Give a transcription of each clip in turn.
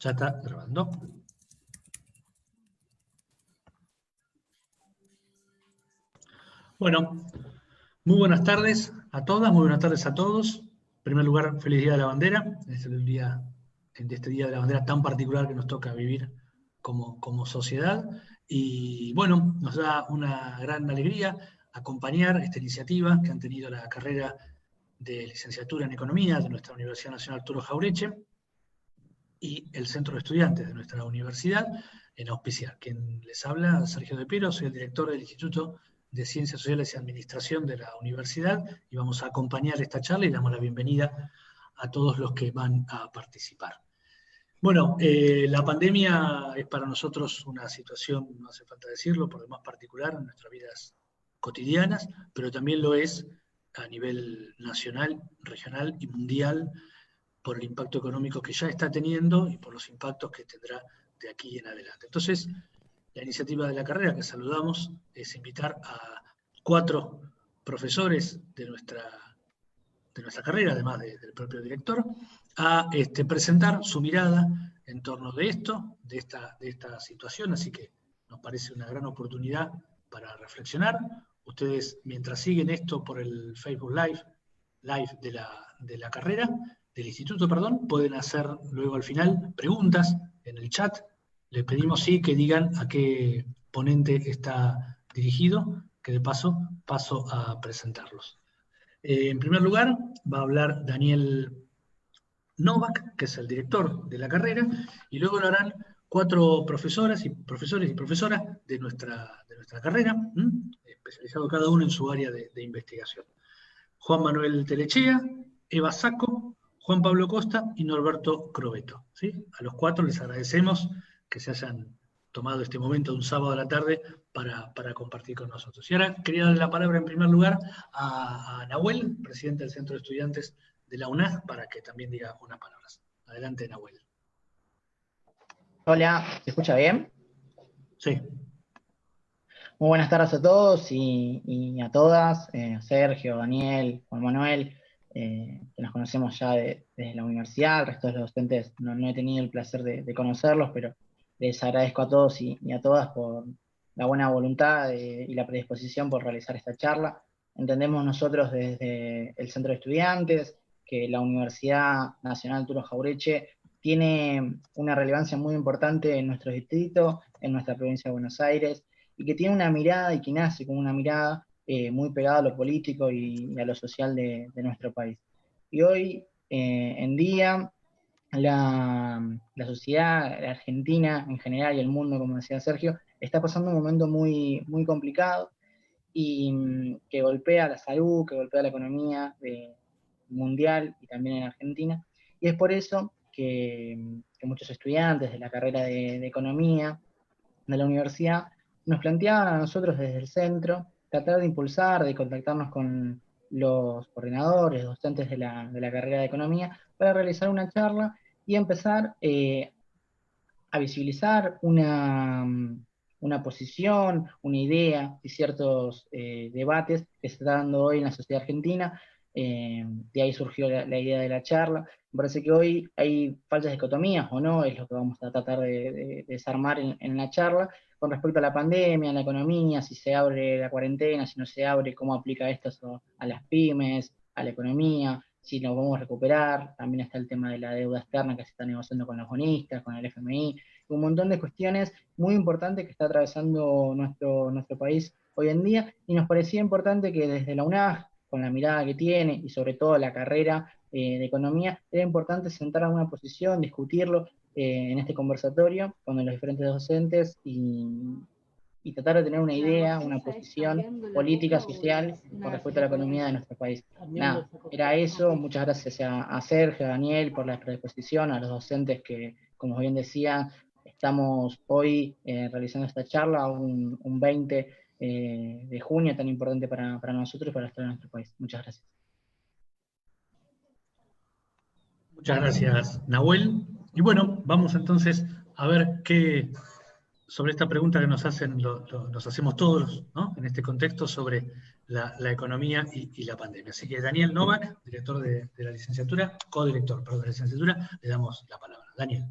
Ya está grabando. Bueno, muy buenas tardes a todas, muy buenas tardes a todos. En primer lugar, feliz Día de la Bandera. Es el día de este Día de la Bandera tan particular que nos toca vivir como sociedad. Y bueno, nos da una gran alegría acompañar esta iniciativa que han tenido la carrera de licenciatura en Economía de nuestra Universidad Nacional Arturo Jauretche y el Centro de Estudiantes de nuestra universidad en auspiciar. Quien les habla, Sergio De Piero, soy el director del Instituto de Ciencias Sociales y Administración de la universidad y vamos a acompañar esta charla y damos la bienvenida a todos los que van a participar. Bueno, la pandemia es para nosotros una situación, no hace falta decirlo, por demás particular en nuestras vidas cotidianas, pero también lo es a nivel nacional, regional y mundial por el impacto económico que ya está teniendo y por los impactos que tendrá de aquí en adelante. Entonces, la iniciativa de la carrera que saludamos es invitar a 4 profesores de nuestra carrera, además del propio director, a presentar su mirada en torno de esto, de esta situación, así que nos parece una gran oportunidad para reflexionar. Ustedes, mientras siguen esto por el Facebook Live de la carrera, del instituto, perdón, pueden hacer luego al final preguntas en el chat. Les pedimos sí que digan a qué ponente está dirigido, que de paso a presentarlos. En primer lugar, va a hablar Daniel Novak, que es el director de la carrera, y luego lo harán 4 profesores y profesoras de nuestra carrera, especializado cada uno en su área de investigación. Juan Manuel Telechea, Eva Sacco, Juan Pablo Costa y Norberto Crobeto. ¿Sí? A los 4 les agradecemos que se hayan tomado este momento de un sábado a la tarde para compartir con nosotros. Y ahora quería darle la palabra en primer lugar a Nahuel, presidente del Centro de Estudiantes de la UNAG, para que también diga unas palabras. Adelante, Nahuel. Hola, ¿se escucha bien? Sí. Muy buenas tardes a todos y a todas, Sergio, Daniel, Juan Manuel, que nos conocemos ya desde la universidad. El resto de los docentes no he tenido el placer de conocerlos, pero les agradezco a todos y a todas por la buena voluntad y la predisposición por realizar esta charla. Entendemos nosotros desde el Centro de Estudiantes que la Universidad Nacional Arturo Jauretche tiene una relevancia muy importante en nuestro distrito, en nuestra provincia de Buenos Aires, y que tiene una mirada y que nace con una mirada muy pegada a lo político y a lo social de nuestro país. Y hoy en día la sociedad argentina en general y el mundo, como decía Sergio, está pasando un momento muy, muy complicado y que golpea la salud, que golpea la economía mundial y también en Argentina. Y es por eso que muchos estudiantes de la carrera de Economía de la universidad nos planteaban a nosotros desde el centro tratar de impulsar, de contactarnos con los coordinadores, docentes de la carrera de Economía, para realizar una charla y empezar a visibilizar una posición, una idea y ciertos debates que se están dando hoy en la sociedad argentina. De ahí surgió la idea de la charla. Me parece que hoy hay falsas dicotomías, o no, es lo que vamos a tratar de desarmar en la charla, con respecto a la pandemia, a la economía, si se abre la cuarentena, si no se abre, cómo aplica esto a las pymes, a la economía, si nos vamos a recuperar. También está el tema de la deuda externa que se está negociando con los bonistas, con el FMI, un montón de cuestiones muy importantes que está atravesando nuestro país hoy en día, y nos parecía importante que desde la UNAG, con la mirada que tiene y sobre todo la carrera de Economía, era importante sentar a una posición, discutirlo en este conversatorio con los diferentes docentes y tratar de tener una idea, una posición política, social con respecto a la economía de nuestro país. Nada, era eso. Muchas gracias a Sergio, a Daniel por la predisposición, a los docentes que, como bien decía, estamos hoy realizando esta charla, un 20 de junio tan importante para nosotros y para la historia de nuestro país. Muchas gracias. Muchas gracias, Nahuel. Y bueno, vamos entonces a ver sobre esta pregunta que nos hacemos todos, ¿no? En este contexto sobre la economía y la pandemia. Así que Daniel Novak, director de la licenciatura, codirector, perdón, de la licenciatura, le damos la palabra. Daniel.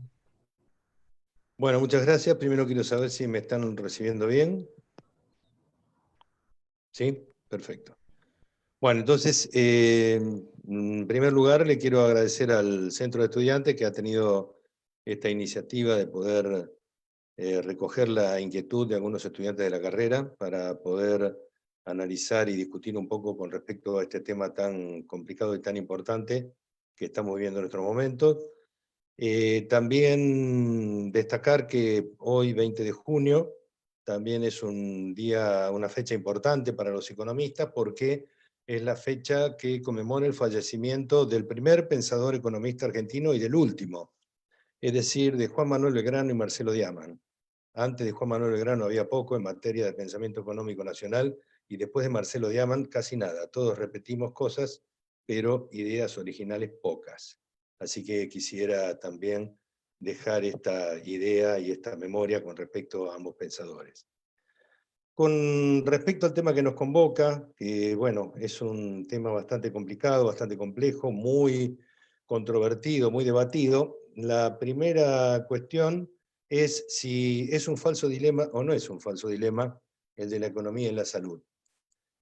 Bueno, muchas gracias. Primero quiero saber si me están recibiendo bien. ¿Sí? Perfecto. Bueno, entonces, en primer lugar, le quiero agradecer al Centro de Estudiantes que ha tenido esta iniciativa de poder recoger la inquietud de algunos estudiantes de la carrera para poder analizar y discutir un poco con respecto a este tema tan complicado y tan importante que estamos viviendo en estos momentos. También destacar que hoy, 20 de junio, también es un día, una fecha importante para los economistas porque es la fecha que conmemora el fallecimiento del primer pensador economista argentino y del último, es decir, de Juan Manuel Belgrano y Marcelo Diamant. Antes de Juan Manuel Belgrano había poco en materia de pensamiento económico nacional y después de Marcelo Diamant casi nada. Todos repetimos cosas, pero ideas originales pocas. Así que quisiera también dejar esta idea y esta memoria con respecto a ambos pensadores. Con respecto al tema que nos convoca, que bueno, es un tema bastante complicado, bastante complejo, muy controvertido, muy debatido, la primera cuestión es si es un falso dilema o no es un falso dilema el de la economía y la salud.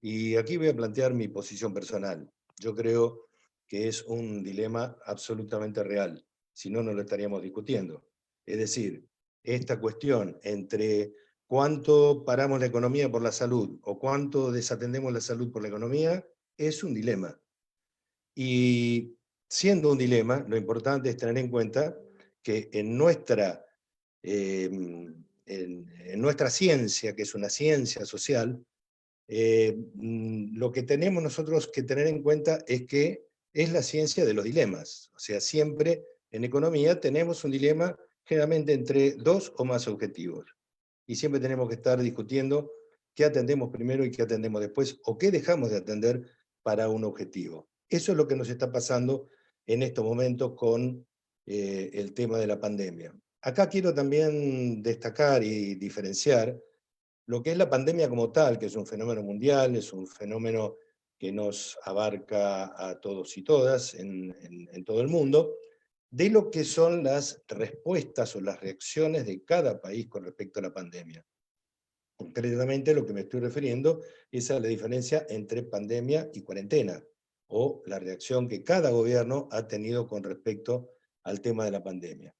Y aquí voy a plantear mi posición personal. Yo creo que es un dilema absolutamente real, si no, no lo estaríamos discutiendo. Es decir, esta cuestión entre cuánto paramos la economía por la salud o cuánto desatendemos la salud por la economía es un dilema. Y siendo un dilema, lo importante es tener en cuenta que en nuestra ciencia, que es una ciencia social, lo que tenemos nosotros que tener en cuenta es que es la ciencia de los dilemas. O sea, siempre en economía tenemos un dilema generalmente entre dos o más objetivos. Y siempre tenemos que estar discutiendo qué atendemos primero y qué atendemos después, o qué dejamos de atender para un objetivo. Eso es lo que nos está pasando en estos momentos con el tema de la pandemia. Acá quiero también destacar y diferenciar lo que es la pandemia como tal, que es un fenómeno mundial, es un fenómeno que nos abarca a todos y todas en todo el mundo, de lo que son las respuestas o las reacciones de cada país con respecto a la pandemia. Concretamente lo que me estoy refiriendo es a la diferencia entre pandemia y cuarentena, o la reacción que cada gobierno ha tenido con respecto al tema de la pandemia.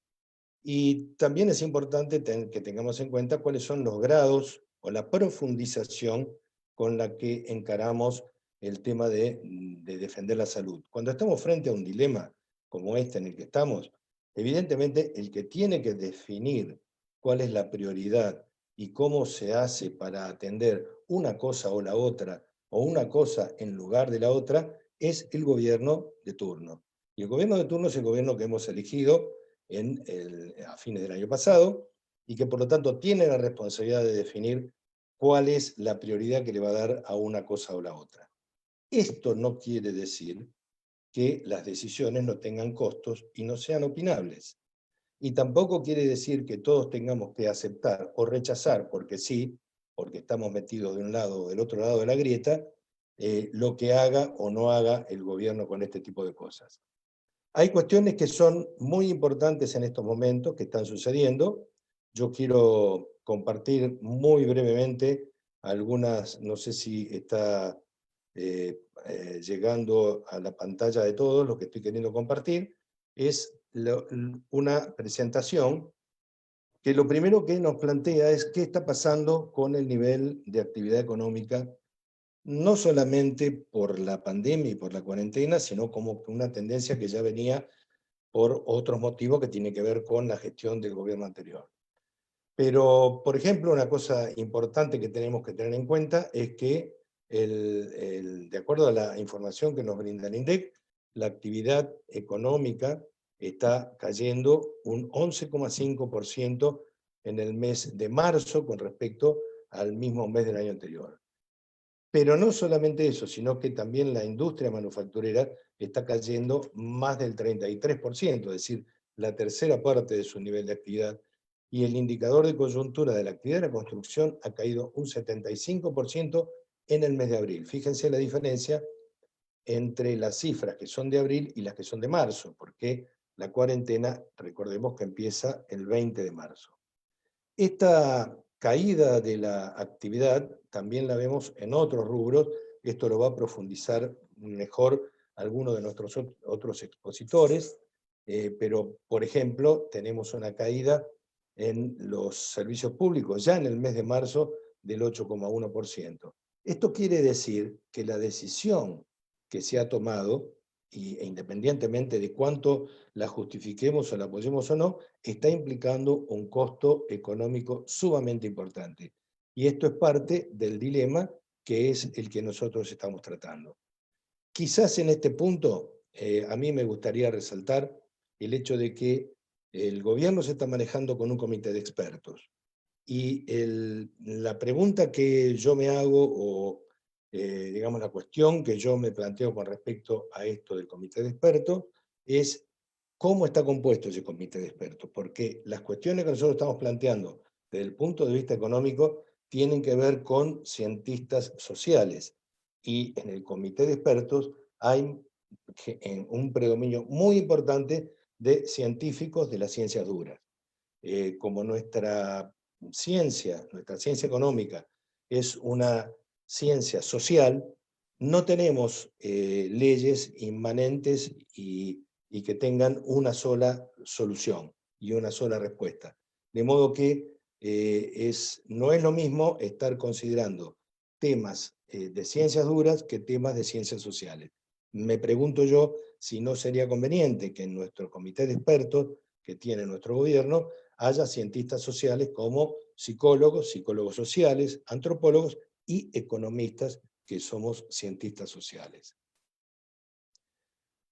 Y también es importante que tengamos en cuenta cuáles son los grados o la profundización con la que encaramos el tema de defender la salud. Cuando estamos frente a un dilema como este en el que estamos, evidentemente el que tiene que definir cuál es la prioridad y cómo se hace para atender una cosa o la otra, o una cosa en lugar de la otra, es el gobierno de turno. Y el gobierno de turno es el gobierno que hemos elegido a fines del año pasado, y que por lo tanto tiene la responsabilidad de definir cuál es la prioridad que le va a dar a una cosa o la otra. Esto no quiere decir que las decisiones no tengan costos y no sean opinables. Y tampoco quiere decir que todos tengamos que aceptar o rechazar, porque sí, porque estamos metidos de un lado o del otro lado de la grieta, lo que haga o no haga el gobierno con este tipo de cosas. Hay cuestiones que son muy importantes en estos momentos que están sucediendo. Yo quiero compartir muy brevemente algunas, no sé si está llegando a la pantalla de todos lo que estoy queriendo compartir, es una presentación que lo primero que nos plantea es qué está pasando con el nivel de actividad económica, no solamente por la pandemia y por la cuarentena, sino como una tendencia que ya venía por otros motivos que tienen que ver con la gestión del gobierno anterior. Pero, por ejemplo, una cosa importante que tenemos que tener en cuenta es que, de acuerdo a la información que nos brinda el INDEC, la actividad económica está cayendo un 11,5% en el mes de marzo con respecto al mismo mes del año anterior. Pero no solamente eso, sino que también la industria manufacturera está cayendo más del 33%, es decir, la tercera parte de su nivel de actividad. Y el indicador de coyuntura de la actividad de la construcción ha caído un 75% en el mes de abril. Fíjense la diferencia entre las cifras que son de abril y las que son de marzo, porque la cuarentena, recordemos que empieza el 20 de marzo. Esta caída de la actividad también la vemos en otros rubros. Esto lo va a profundizar mejor alguno de nuestros otros expositores, pero por ejemplo tenemos una caída en los servicios públicos ya en el mes de marzo del 8,1%. Esto quiere decir que la decisión que se ha tomado, e independientemente de cuánto la justifiquemos o la apoyemos o no, está implicando un costo económico sumamente importante. Y esto es parte del dilema que es el que nosotros estamos tratando. Quizás en este punto, a mí me gustaría resaltar el hecho de que el gobierno se está manejando con un comité de expertos. Y la pregunta que yo me hago, o digamos la cuestión que yo me planteo con respecto a esto del comité de expertos, es cómo está compuesto ese comité de expertos. Porque las cuestiones que nosotros estamos planteando desde el punto de vista económico tienen que ver con cientistas sociales. Y en el comité de expertos hay un predominio muy importante de científicos de las ciencias duras. Como nuestra ciencia económica es una ciencia social, no tenemos leyes inmanentes y que tengan una sola solución y una sola respuesta. De modo que no es lo mismo estar considerando temas de ciencias duras que temas de ciencias sociales. Me pregunto yo si no sería conveniente que en nuestro comité de expertos que tiene nuestro gobierno haya cientistas sociales como psicólogos, psicólogos sociales, antropólogos y economistas que somos cientistas sociales.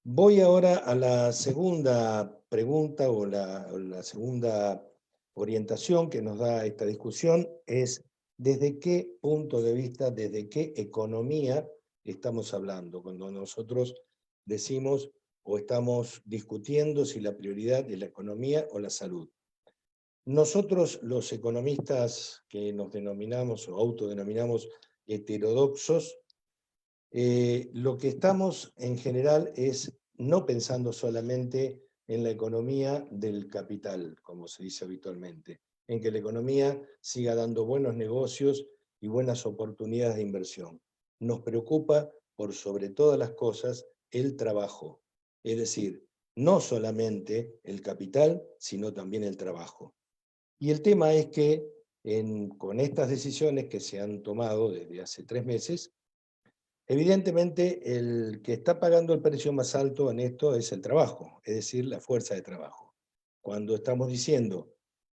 Voy ahora a la segunda pregunta o la segunda orientación que nos da esta discusión, es desde qué punto de vista, desde qué economía estamos hablando, cuando nosotros decimos o estamos discutiendo si la prioridad es la economía o la salud. Nosotros, los economistas que nos denominamos o autodenominamos heterodoxos, lo que estamos en general es no pensando solamente en la economía del capital, como se dice habitualmente, en que la economía siga dando buenos negocios y buenas oportunidades de inversión. Nos preocupa, por sobre todas las cosas, el trabajo, es decir, no solamente el capital, sino también el trabajo. Y el tema es que con estas decisiones que se han tomado desde hace 3 meses, evidentemente el que está pagando el precio más alto en esto es el trabajo, es decir, la fuerza de trabajo. Cuando estamos diciendo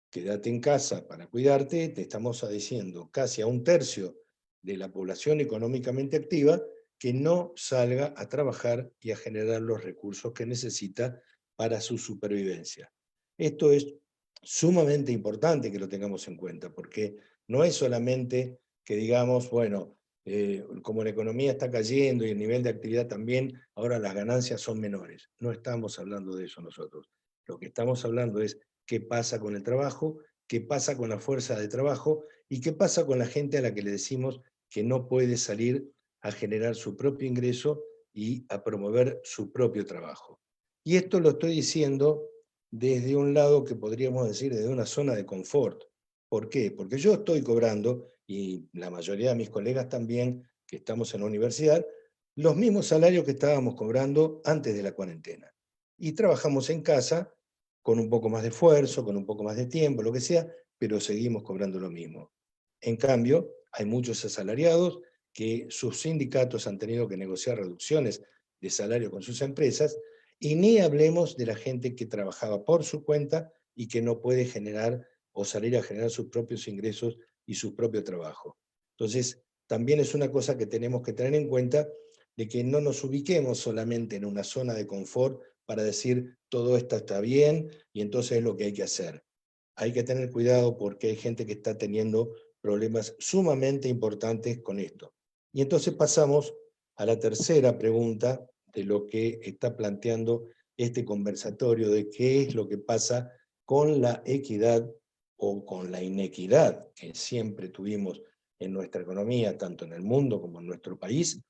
quédate en casa para cuidarte, te estamos diciendo casi a 1/3 de la población económicamente activa que no salga a trabajar y a generar los recursos que necesita para su supervivencia. Esto es sumamente importante que lo tengamos en cuenta, porque no es solamente que digamos, bueno, como la economía está cayendo y el nivel de actividad también, ahora las ganancias son menores. No estamos hablando de eso nosotros. Lo que estamos hablando es qué pasa con el trabajo, qué pasa con la fuerza de trabajo y qué pasa con la gente a la que le decimos que no puede salir a generar su propio ingreso y a promover su propio trabajo. Y esto lo estoy diciendo desde un lado que podríamos decir desde una zona de confort. ¿Por qué? Porque yo estoy cobrando, y la mayoría de mis colegas también, que estamos en la universidad, los mismos salarios que estábamos cobrando antes de la cuarentena. Y trabajamos en casa con un poco más de esfuerzo, con un poco más de tiempo, lo que sea, pero seguimos cobrando lo mismo. En cambio, hay muchos asalariados que sus sindicatos han tenido que negociar reducciones de salario con sus empresas, y ni hablemos de la gente que trabajaba por su cuenta y que no puede generar o salir a generar sus propios ingresos y su propio trabajo. Entonces, también es una cosa que tenemos que tener en cuenta, de que no nos ubiquemos solamente en una zona de confort para decir todo esto está bien y entonces es lo que hay que hacer. Hay que tener cuidado porque hay gente que está teniendo problemas sumamente importantes con esto. Y entonces pasamos a la tercera pregunta de lo que está planteando este conversatorio, de qué es lo que pasa con la equidad o con la inequidad que siempre tuvimos en nuestra economía, tanto en el mundo como en nuestro país,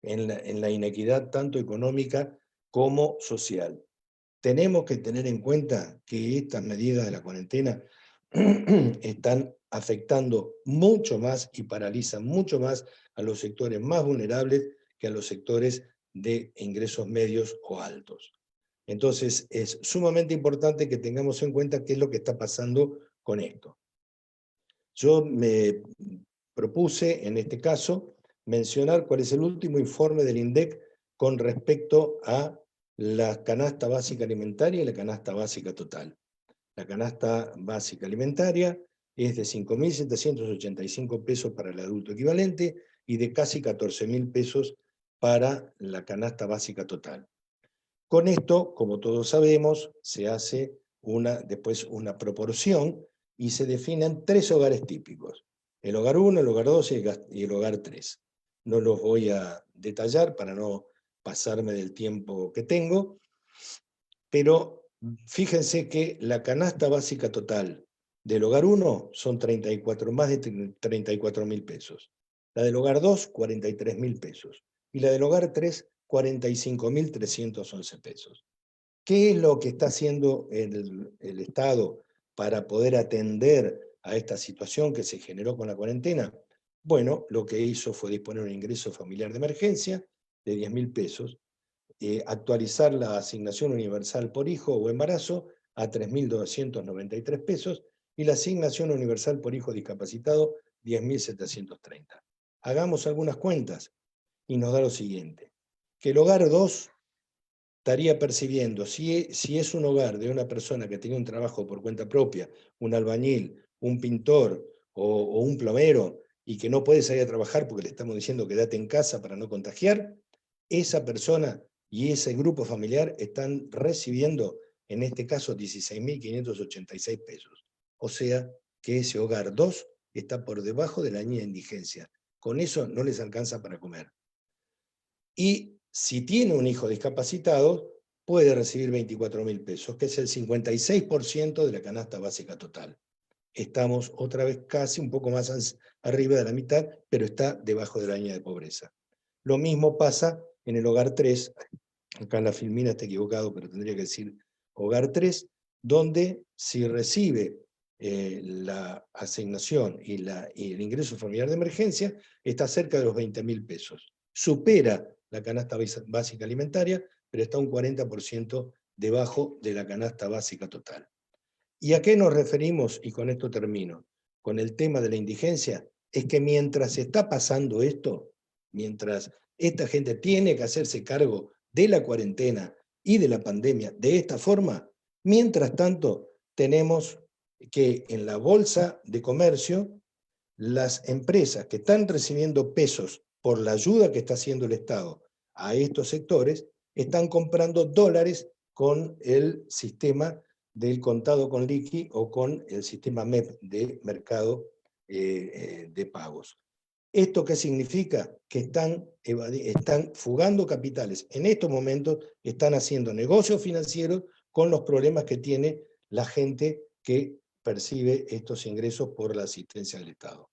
en la inequidad tanto económica como social. Tenemos que tener en cuenta que estas medidas de la cuarentena están afectando mucho más y paralizan mucho más a los sectores más vulnerables que a los sectores de ingresos medios o altos. Entonces, es sumamente importante que tengamos en cuenta qué es lo que está pasando con esto. Yo me propuse, en este caso, mencionar cuál es el último informe del INDEC con respecto a la canasta básica alimentaria y la canasta básica total. La canasta básica alimentaria es de 5.785 pesos para el adulto equivalente y de casi 14.000 pesos para la canasta básica total. Con esto, como todos sabemos, se hace después una proporción y se definen 3 hogares típicos: el hogar 1, el hogar 2 y el hogar 3. No los voy a detallar para no pasarme del tiempo que tengo, pero fíjense que la canasta básica total del hogar 1 son más de 34.000 pesos. La del hogar 2, 43.000 pesos. Y la del hogar 3, 45.311 pesos. ¿Qué es lo que está haciendo el Estado para poder atender a esta situación que se generó con la cuarentena? Bueno, lo que hizo fue disponer un ingreso familiar de emergencia de 10.000 pesos, actualizar la asignación universal por hijo o embarazo a 3.293 pesos y la asignación universal por hijo discapacitado 10.730. Hagamos algunas cuentas y nos da lo siguiente: que el hogar 2 estaría percibiendo, si es un hogar de una persona que tiene un trabajo por cuenta propia, un albañil, un pintor o un plomero, y que no puede salir a trabajar porque le estamos diciendo quédate en casa para no contagiar, esa persona y ese grupo familiar están recibiendo, en este caso, 16.586 pesos. O sea que ese hogar 2 está por debajo de la línea de indigencia. Con eso no les alcanza para comer. Y si tiene un hijo discapacitado, puede recibir 24.000 pesos, que es el 56% de la canasta básica total. Estamos otra vez casi un poco más arriba de la mitad, pero está debajo de la línea de pobreza. Lo mismo pasa en el hogar 3, acá en la filmina está equivocado, pero tendría que decir hogar 3, donde si recibe la asignación y el ingreso familiar de emergencia, está cerca de los 20.000 pesos. Supera la canasta básica alimentaria, pero está un 40% debajo de la canasta básica total. ¿Y a qué nos referimos? Y con esto termino. Con el tema de la indigencia, es que mientras está pasando esto, mientras esta gente tiene que hacerse cargo de la cuarentena y de la pandemia de esta forma, mientras tanto tenemos que en la bolsa de comercio, las empresas que están recibiendo pesos por la ayuda que está haciendo el Estado a estos sectores, están comprando dólares con el sistema del contado con liqui o con el sistema MEP de mercado de pagos. ¿Esto qué significa? Que están fugando capitales. En estos momentos están haciendo negocios financieros con los problemas que tiene la gente que percibe estos ingresos por la asistencia del Estado.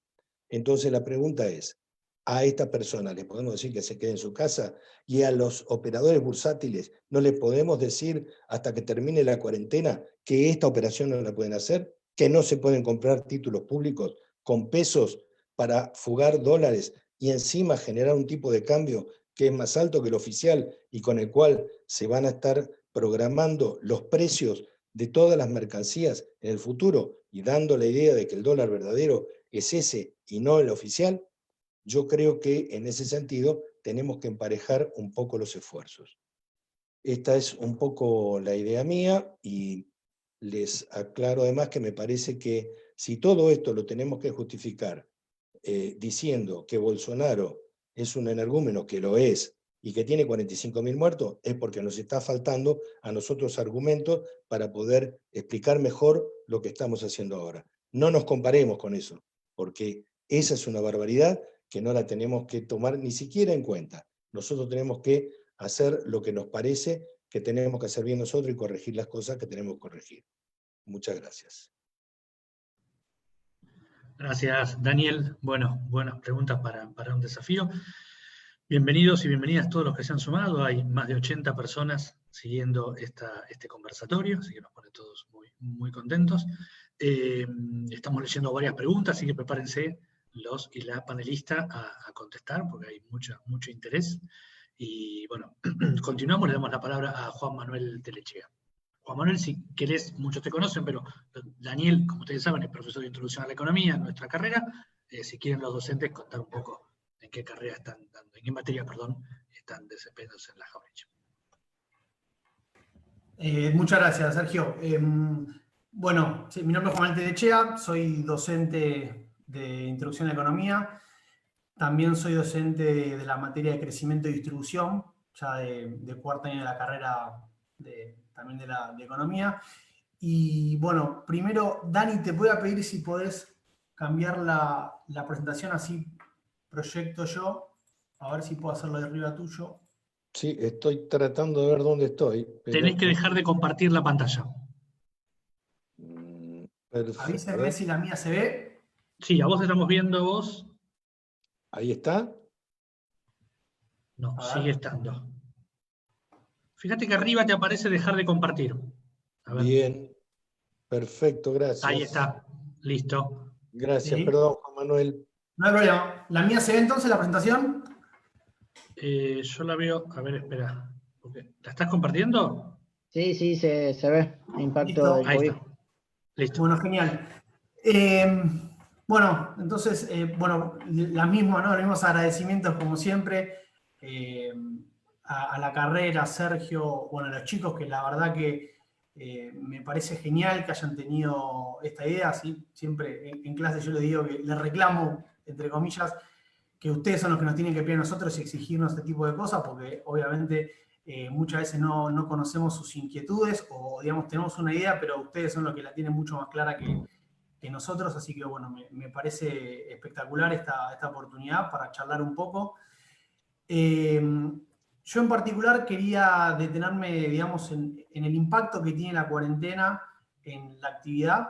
Entonces la pregunta es, a esta persona le podemos decir que se quede en su casa, y a los operadores bursátiles no les podemos decir hasta que termine la cuarentena que esta operación no la pueden hacer, que no se pueden comprar títulos públicos con pesos para fugar dólares y encima generar un tipo de cambio que es más alto que el oficial y con el cual se van a estar programando los precios de todas las mercancías en el futuro y dando la idea de que el dólar verdadero es ese y no el oficial? Yo creo que en ese sentido tenemos que emparejar un poco los esfuerzos. Esta es un poco la idea mía y les aclaro además que me parece que si todo esto lo tenemos que justificar diciendo que Bolsonaro es un energúmeno, que lo es, y que tiene 45.000 muertos, es porque nos está faltando a nosotros argumentos para poder explicar mejor lo que estamos haciendo ahora. No nos comparemos con eso, porque esa es una barbaridad que no la tenemos que tomar ni siquiera en cuenta. Nosotros tenemos que hacer lo que nos parece que tenemos que hacer bien nosotros y corregir las cosas que tenemos que corregir. Muchas gracias. Gracias, Daniel. Bueno, buenas preguntas para un desafío. Bienvenidos y bienvenidas todos los que se han sumado. Hay más de 80 personas siguiendo este conversatorio, así que nos pone todos muy, muy contentos. Estamos leyendo varias preguntas, así que prepárense los y la panelista a contestar, porque hay mucho interés. Y bueno, continuamos, le damos la palabra a Juan Manuel Telechea. Juan Manuel, si querés, muchos te conocen, pero Daniel, como ustedes saben, es profesor de Introducción a la Economía en nuestra carrera. Si quieren los docentes contar un poco en qué carrera están dando, en qué materia, perdón, están desempeñándose en la Jauretche. Muchas gracias, Sergio. Bueno, sí, mi nombre es Juan Manuel Telechea, soy docente de Introducción a la Economía. También soy docente de la materia de Crecimiento y Distribución, ya de cuarto año de la carrera también de Economía. Y bueno, primero, Dani, te voy a pedir si podés cambiar la presentación, así proyecto yo, a ver si puedo hacerlo de arriba tuyo. Sí, estoy tratando de ver dónde estoy. Pero... Tenés que dejar de compartir la pantalla. Perfecto. Avísenme si la mía se ve. Sí, a vos estamos viendo, vos. ¿Ahí está? No, sigue estando. Fíjate que arriba te aparece dejar de compartir. A ver. Bien, perfecto, gracias. Ahí está, listo. Gracias, ¿Sí? Perdón, Juan Manuel. No hay problema. ¿La mía se ve entonces, la presentación? Yo la veo, a ver, espera. ¿La estás compartiendo? Sí, se ve el impacto Listo. del Ahí COVID. está. Listo. Bueno, genial. Bueno, entonces, bueno, los mismos agradecimientos como siempre a la carrera, a Sergio, bueno, a los chicos que la verdad que me parece genial que hayan tenido esta idea. ¿Sí? Siempre en clase yo les digo que les reclamo, entre comillas, que ustedes son los que nos tienen que pedir a nosotros y exigirnos este tipo de cosas, porque obviamente muchas veces no conocemos sus inquietudes o, digamos, tenemos una idea, pero ustedes son los que la tienen mucho más clara que nosotros, así que, bueno, me parece espectacular esta oportunidad para charlar un poco. Yo en particular quería detenerme, digamos, en el impacto que tiene la cuarentena en la actividad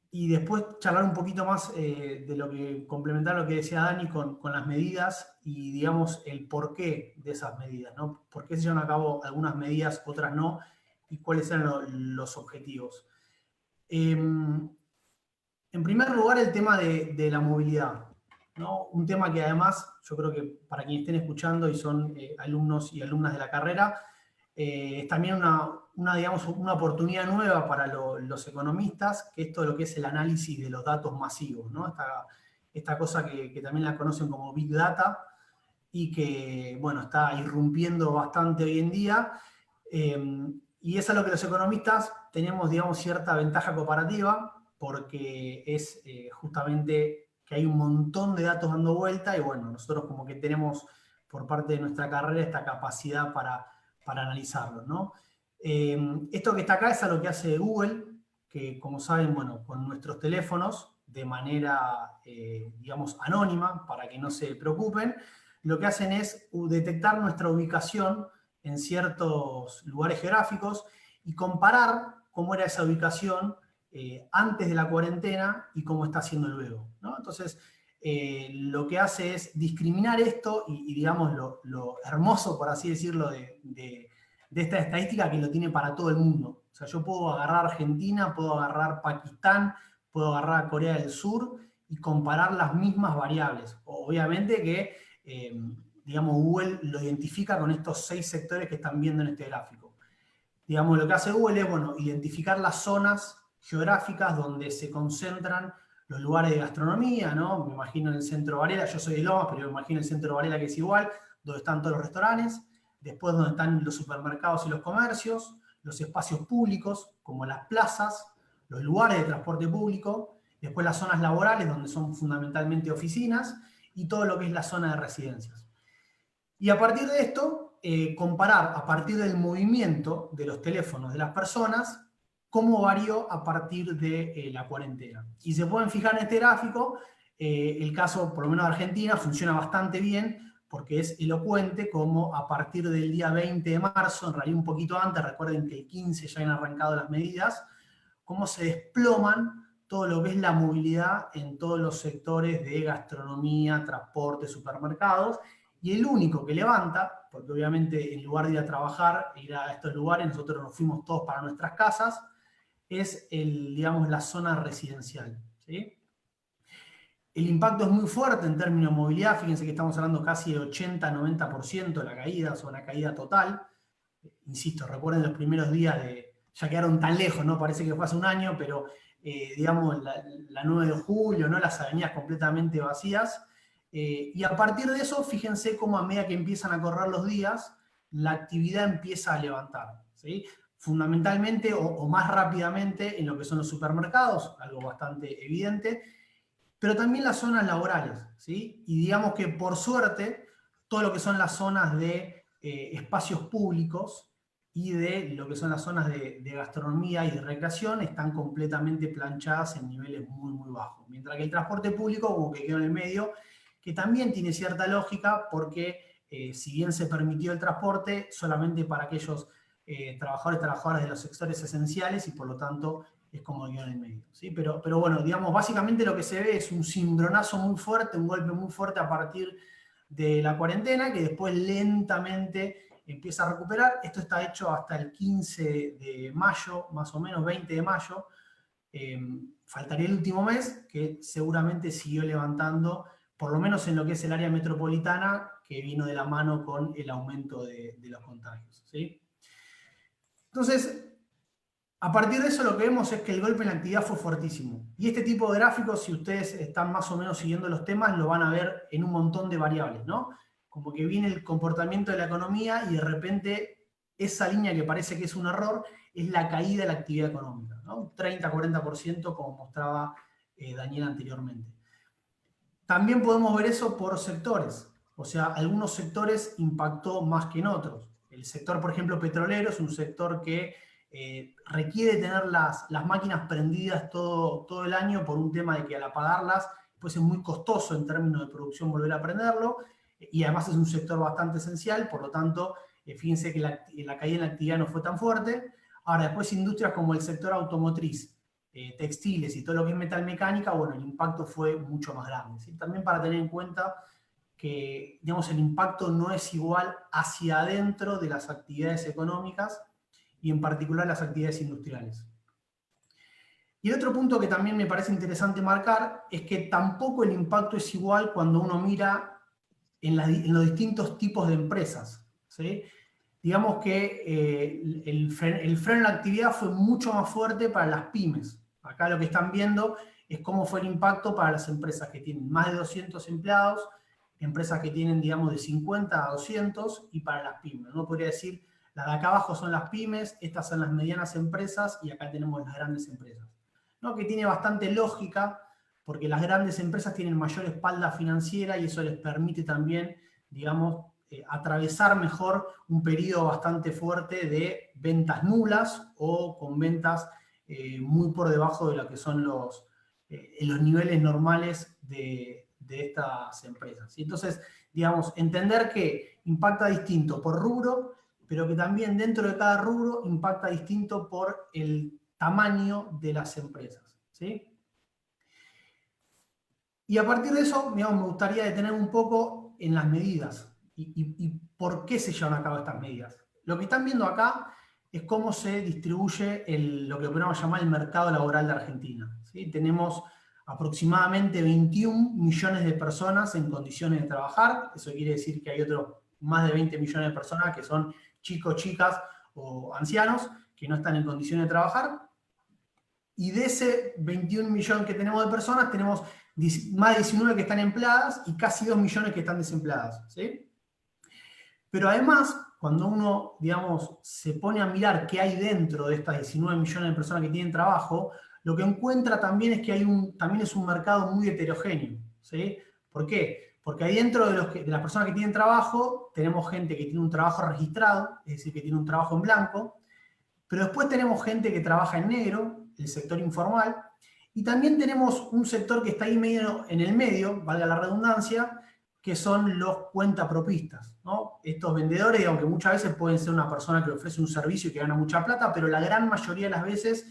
y después charlar un poquito más de lo que, complementar lo que decía Dani con las medidas y, digamos, el porqué de esas medidas, ¿no? ¿Por qué se llevan a cabo algunas medidas, otras no? Y cuáles eran los objetivos. En primer lugar, el tema de la movilidad, ¿no? Un tema que además, yo creo que para quienes estén escuchando y son alumnos y alumnas de la carrera, es también digamos, una oportunidad nueva para los economistas, que esto es lo que es el análisis de los datos masivos, ¿no? Esta cosa que también la conocen como Big Data y que, bueno, está irrumpiendo bastante hoy en día. Y es a lo que los economistas tenemos, digamos, cierta ventaja comparativa, porque es justamente que hay un montón de datos dando vuelta y bueno, nosotros como que tenemos por parte de nuestra carrera esta capacidad para analizarlos, ¿no? Esto que está acá es a lo que hace Google, que como saben, bueno, con nuestros teléfonos, de manera, digamos, anónima, para que no se preocupen, lo que hacen es detectar nuestra ubicación en ciertos lugares geográficos y comparar cómo era esa ubicación antes de la cuarentena y cómo está haciendo luego, ¿no? Entonces, lo que hace es discriminar esto y digamos, lo hermoso, por así decirlo, de esta estadística que lo tiene para todo el mundo. O sea, yo puedo agarrar Argentina, puedo agarrar Pakistán, puedo agarrar Corea del Sur y comparar las mismas variables. Obviamente que, digamos, Google lo identifica con estos 6 sectores que están viendo en este gráfico. Digamos, lo que hace Google es, bueno, identificar las zonas geográficas donde se concentran los lugares de gastronomía, ¿no? Me imagino en el centro Varela, yo soy de Lomas, pero me imagino el centro Varela que es igual, donde están todos los restaurantes, después donde están los supermercados y los comercios, los espacios públicos, como las plazas, los lugares de transporte público, después las zonas laborales, donde son fundamentalmente oficinas, y todo lo que es la zona de residencias. Y a partir de esto, comparar a partir del movimiento de los teléfonos de las personas, cómo varió a partir de la cuarentena. Y se pueden fijar en este gráfico, el caso, por lo menos de Argentina, funciona bastante bien, porque es elocuente como a partir del día 20 de marzo, en realidad un poquito antes, recuerden que el 15 ya han arrancado las medidas, cómo se desploman todo lo que es la movilidad en todos los sectores de gastronomía, transporte, supermercados, y el único que levanta, porque obviamente en lugar de ir a trabajar, ir a estos lugares, nosotros nos fuimos todos para nuestras casas, es digamos, la zona residencial, ¿sí? El impacto es muy fuerte en términos de movilidad, fíjense que estamos hablando casi de 80-90% de la caída, o una caída total. Insisto, recuerden los primeros días ya quedaron tan lejos, ¿no? Parece que fue hace un año, pero digamos, la 9 de julio, ¿no? Las avenidas completamente vacías. Y a partir de eso, fíjense cómo a medida que empiezan a correr los días, la actividad empieza a levantar, ¿sí? Fundamentalmente o más rápidamente en lo que son los supermercados, algo bastante evidente, pero también las zonas laborales, ¿sí? Y digamos que por suerte, todo lo que son las zonas de espacios públicos y de lo que son las zonas de gastronomía y de recreación están completamente planchadas en niveles muy, muy bajos. Mientras que el transporte público como que quedó en el medio, que también tiene cierta lógica porque si bien se permitió el transporte, solamente para aquellos trabajadoras de los sectores esenciales y por lo tanto es como quedó en el medio, ¿sí? Pero bueno, digamos, básicamente lo que se ve es un cimbronazo muy fuerte, un golpe muy fuerte a partir de la cuarentena, que después lentamente empieza a recuperar. Esto está hecho hasta el 15 de mayo, más o menos 20 de mayo. Faltaría el último mes, que seguramente siguió levantando, por lo menos en lo que es el área metropolitana, que vino de la mano con el aumento de los contagios, ¿sí? Entonces, a partir de eso lo que vemos es que el golpe en la actividad fue fuertísimo. Y este tipo de gráficos, si ustedes están más o menos siguiendo los temas, lo van a ver en un montón de variables, ¿no? Como que viene el comportamiento de la economía y de repente esa línea que parece que es un error es la caída de la actividad económica, ¿no? 30-40% como mostraba Daniel anteriormente. También podemos ver eso por sectores. O sea, algunos sectores impactó más que en otros. El sector, por ejemplo, petrolero es un sector que requiere tener las máquinas prendidas todo el año por un tema de que al apagarlas pues es muy costoso en términos de producción volver a prenderlo, y además es un sector bastante esencial, por lo tanto, fíjense que la caída en la actividad no fue tan fuerte. Ahora, después industrias como el sector automotriz, textiles y todo lo que es metalmecánica, bueno, el impacto fue mucho más grande, ¿sí? También para tener en cuenta que, digamos, el impacto no es igual hacia adentro de las actividades económicas, y en particular las actividades industriales. Y el otro punto que también me parece interesante marcar es que tampoco el impacto es igual cuando uno mira en los distintos tipos de empresas, ¿sí? Digamos que el freno en la actividad fue mucho más fuerte para las pymes. Acá lo que están viendo es cómo fue el impacto para las empresas que tienen más de 200 empleados, empresas que tienen, digamos, de 50 a 200, y para las pymes. Uno podría decir, las de acá abajo son las pymes, estas son las medianas empresas, y acá tenemos las grandes empresas, ¿no? Que tiene bastante lógica, porque las grandes empresas tienen mayor espalda financiera y eso les permite también, digamos, atravesar mejor un periodo bastante fuerte de ventas nulas o con ventas muy por debajo de lo que son los niveles normales de estas empresas. Y entonces, digamos, entender que impacta distinto por rubro, pero que también dentro de cada rubro impacta distinto por el tamaño de las empresas, ¿sí? Y a partir de eso, digamos, me gustaría detener un poco en las medidas y por qué se llevan a cabo estas medidas. Lo que están viendo acá es cómo se distribuye lo que podemos llamar el mercado laboral de Argentina, ¿sí? Tenemos aproximadamente 21 millones de personas en condiciones de trabajar. Eso quiere decir que hay otros más de 20 millones de personas que son chicos, chicas o ancianos que no están en condiciones de trabajar. Y de ese 21 millones que tenemos de personas, tenemos más de 19 que están empleadas y casi 2 millones que están desempleadas, ¿sí? Pero además, cuando uno, digamos, se pone a mirar qué hay dentro de estas 19 millones de personas que tienen trabajo, lo que encuentra también es que también es un mercado muy heterogéneo, ¿sí? ¿Por qué? Porque ahí dentro de las personas que tienen trabajo, tenemos gente que tiene un trabajo registrado, es decir, que tiene un trabajo en blanco, pero después tenemos gente que trabaja en negro, el sector informal, y también tenemos un sector que está ahí medio en el medio, valga la redundancia, que son los cuentapropistas, ¿no? Estos vendedores, aunque muchas veces pueden ser una persona que ofrece un servicio y que gana mucha plata, pero la gran mayoría de las veces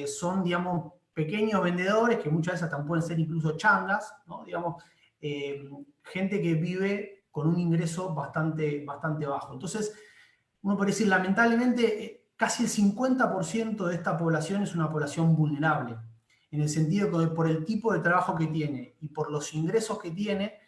son, digamos, pequeños vendedores, que muchas veces hasta pueden ser incluso changas, ¿no? Digamos, gente que vive con un ingreso bastante bajo. Entonces, uno puede decir, lamentablemente, casi el 50% de esta población es una población vulnerable, en el sentido que por el tipo de trabajo que tiene y por los ingresos que tiene,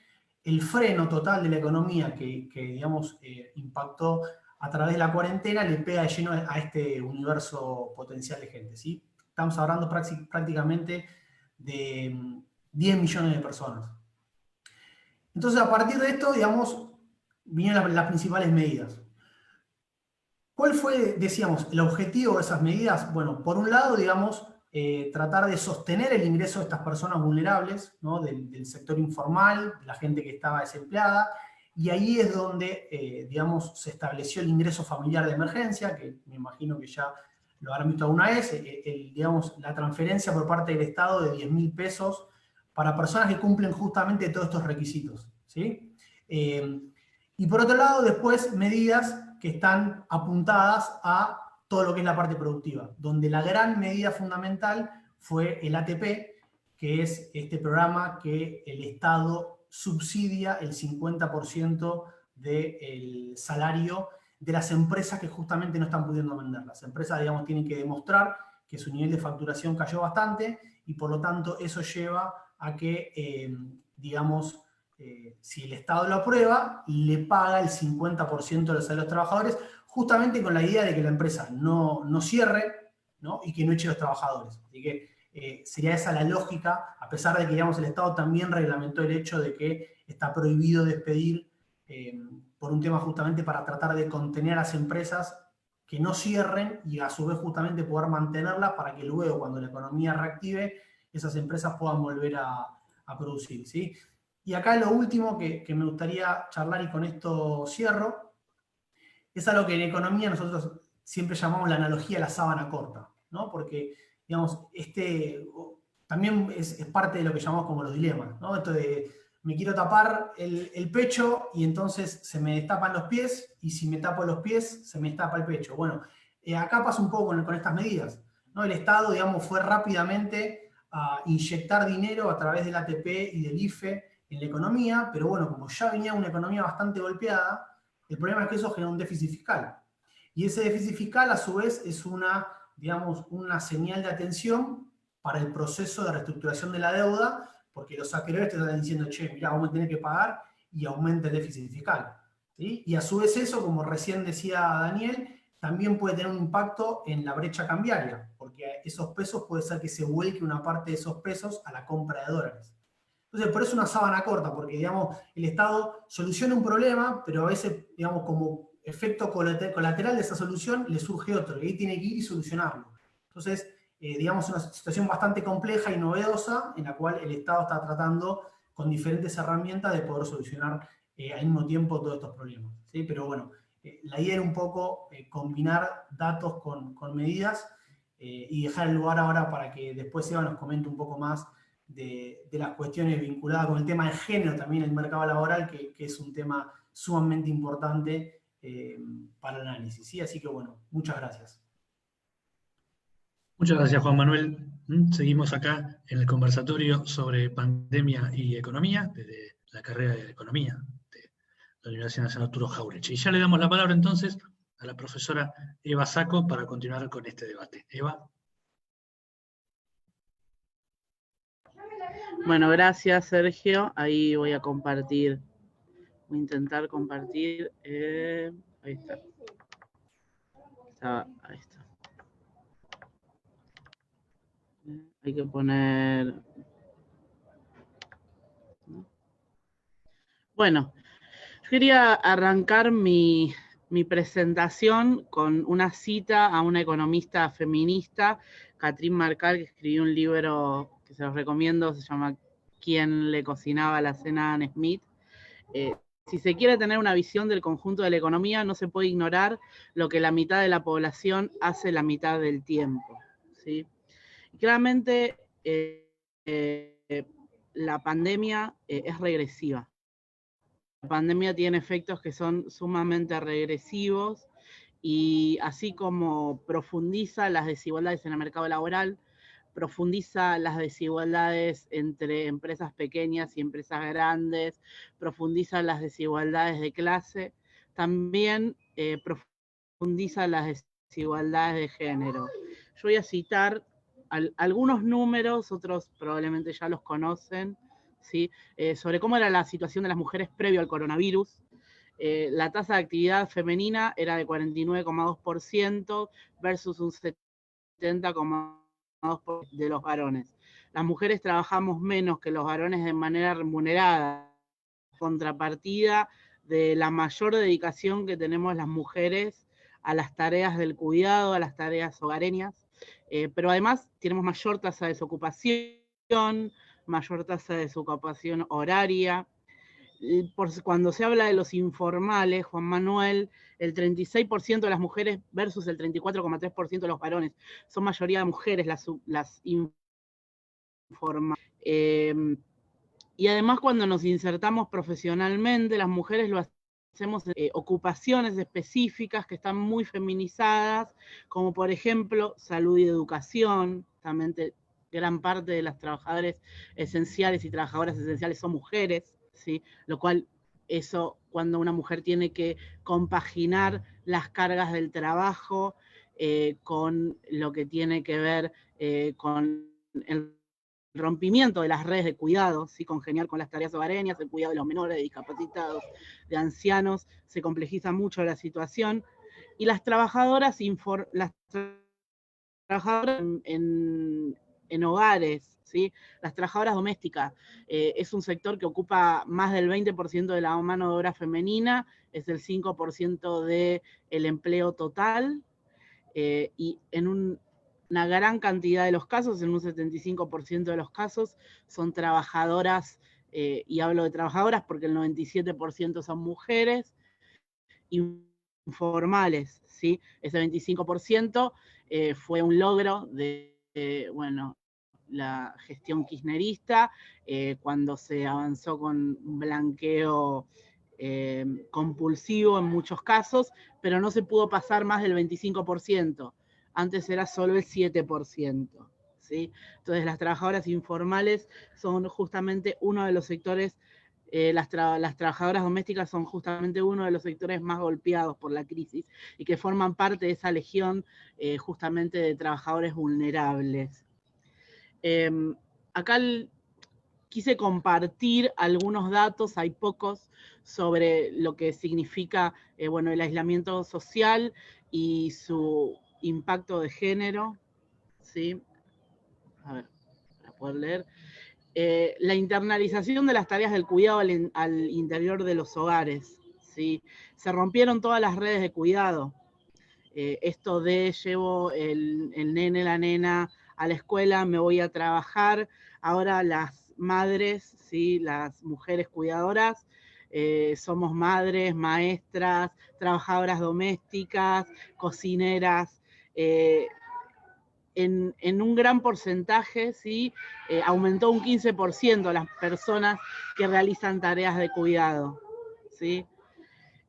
el freno total de la economía que digamos, impactó a través de la cuarentena le pega de lleno a este universo potencial de gente, ¿sí? Estamos hablando prácticamente de 10 millones de personas. Entonces, a partir de esto, digamos, vienen las principales medidas. ¿Cuál fue, decíamos, el objetivo de esas medidas? Bueno, por un lado, digamos, tratar de sostener el ingreso de estas personas vulnerables, ¿no? del sector informal, de la gente que estaba desempleada, y ahí es donde, digamos, se estableció el ingreso familiar de emergencia, que me imagino que ya lo habrán visto alguna vez, digamos, la transferencia por parte del Estado de 10.000 pesos para personas que cumplen justamente todos estos requisitos, ¿sí? Y por otro lado, después, medidas que están apuntadas a todo lo que es la parte productiva, donde la gran medida fundamental fue el ATP, que es este programa que el Estado subsidia el 50% del salario de las empresas que justamente no están pudiendo vender. Las empresas, digamos, tienen que demostrar que su nivel de facturación cayó bastante y por lo tanto eso lleva a que, digamos, si el Estado lo aprueba, le paga el 50% de los salarios de los trabajadores, justamente con la idea de que la empresa no cierre, ¿no? Y que no eche a los trabajadores. Así que sería esa la lógica, a pesar de que, digamos, el Estado también reglamentó el hecho de que está prohibido despedir por un tema justamente para tratar de contener a las empresas que no cierren y a su vez justamente poder mantenerlas para que luego, cuando la economía reactive, esas empresas puedan volver a producir, ¿sí? Y acá lo último que me gustaría charlar, y con esto cierro, es algo que en economía nosotros siempre llamamos la analogía de la sábana corta, ¿no? Porque, digamos, también es parte de lo que llamamos como los dilemas, ¿no? Esto de me quiero tapar el pecho y entonces se me destapan los pies, y si me tapo los pies se me destapa el pecho. Bueno, acá pasa un poco con estas medidas, ¿no? El Estado, digamos, fue rápidamente a inyectar dinero a través del ATP y del IFE en la economía, pero bueno, como ya venía una economía bastante golpeada, el problema es que eso genera un déficit fiscal. Y ese déficit fiscal, a su vez, es digamos, una señal de atención para el proceso de reestructuración de la deuda, porque los acreedores te están diciendo, che, mirá, vamos a tener que pagar, y aumenta el déficit fiscal, ¿sí? Y a su vez eso, como recién decía Daniel, también puede tener un impacto en la brecha cambiaria, porque esos pesos puede ser que se vuelque una parte de esos pesos a la compra de dólares. Entonces, por eso una sábana corta, porque, digamos, el Estado soluciona un problema, pero a veces, digamos, como efecto colateral de esa solución, le surge otro, y ahí tiene que ir y solucionarlo. Entonces, digamos, una situación bastante compleja y novedosa, en la cual el Estado está tratando con diferentes herramientas de poder solucionar al mismo tiempo todos estos problemas, ¿sí? Pero bueno, la idea era un poco combinar datos con medidas, y dejar el lugar ahora para que después Eva nos comente un poco más de las cuestiones vinculadas con el tema de género también en el mercado laboral, que es un tema sumamente importante para el análisis, ¿sí? Así que bueno, muchas gracias. Muchas gracias, Juan Manuel. Seguimos acá en el conversatorio sobre pandemia y economía, desde la carrera de Economía de la Universidad Nacional Arturo Jauretche. Y ya le damos la palabra entonces a la profesora Eva Sacco para continuar con este debate. Eva. Bueno, gracias, Sergio. Ahí voy a compartir. Voy a intentar compartir. Ahí está. Ahí está. Hay que poner... Bueno, yo quería arrancar mi presentación con una cita a una economista feminista, Catherine Marcal, que escribió un libro que se los recomiendo, se llama ¿Quién le cocinaba la cena a Anne Smith? Si se quiere tener una visión del conjunto de la economía, no se puede ignorar lo que la mitad de la población hace la mitad del tiempo, ¿sí? Claramente, la pandemia es regresiva. La pandemia tiene efectos que son sumamente regresivos, y así como profundiza las desigualdades en el mercado laboral, profundiza las desigualdades entre empresas pequeñas y empresas grandes, profundiza las desigualdades de clase, también profundiza las desigualdades de género. Yo voy a citar algunos números, otros probablemente ya los conocen, ¿sí? Sobre cómo era la situación de las mujeres previo al coronavirus. La tasa de actividad femenina era de 49,2% versus un 70,2% de los varones. Las mujeres trabajamos menos que los varones de manera remunerada, contrapartida de la mayor dedicación que tenemos las mujeres a las tareas del cuidado, a las tareas hogareñas, pero además tenemos mayor tasa de desocupación, mayor tasa de desocupación horaria. Cuando se habla de los informales, Juan Manuel, el 36% de las mujeres versus el 34,3% de los varones. Son mayoría de mujeres las informales. Y además cuando nos insertamos profesionalmente, las mujeres lo hacemos en ocupaciones específicas que están muy feminizadas, como por ejemplo salud y educación. Justamente gran parte de las trabajadoras esenciales y trabajadoras esenciales son mujeres, ¿sí? Lo cual, eso, cuando una mujer tiene que compaginar las cargas del trabajo con lo que tiene que ver con el rompimiento de las redes de cuidado, ¿sí? Congeniar con las tareas hogareñas, el cuidado de los menores, de discapacitados, de ancianos, se complejiza mucho la situación. Y las trabajadoras, en hogares, ¿sí? Las trabajadoras domésticas, es un sector que ocupa más del 20% de la mano de obra femenina, es el 5% del empleo total, y en una gran cantidad de los casos, en un 75% de los casos, son trabajadoras, y hablo de trabajadoras porque el 97% son mujeres, informales, ¿sí? Ese 25% fue un logro de bueno, la gestión kirchnerista, cuando se avanzó con un blanqueo compulsivo en muchos casos, pero no se pudo pasar más del 25%. Antes era solo el 7%. ¿Sí? Entonces las trabajadoras informales son justamente uno de los sectores, las trabajadoras domésticas son justamente uno de los sectores más golpeados por la crisis y que forman parte de esa legión justamente de trabajadores vulnerables. Acá quise compartir algunos datos, hay pocos, sobre lo que significa bueno, el aislamiento social y su impacto de género, ¿sí? A ver, para poder leer. La internalización de las tareas del cuidado al interior de los hogares, ¿sí? Se rompieron todas las redes de cuidado. Esto de llevo el nene, la nena a la escuela, me voy a trabajar. Ahora las madres, ¿sí? Las mujeres cuidadoras, somos madres, maestras, trabajadoras domésticas, cocineras. En un gran porcentaje, ¿sí? Aumentó un 15% las personas que realizan tareas de cuidado, ¿sí?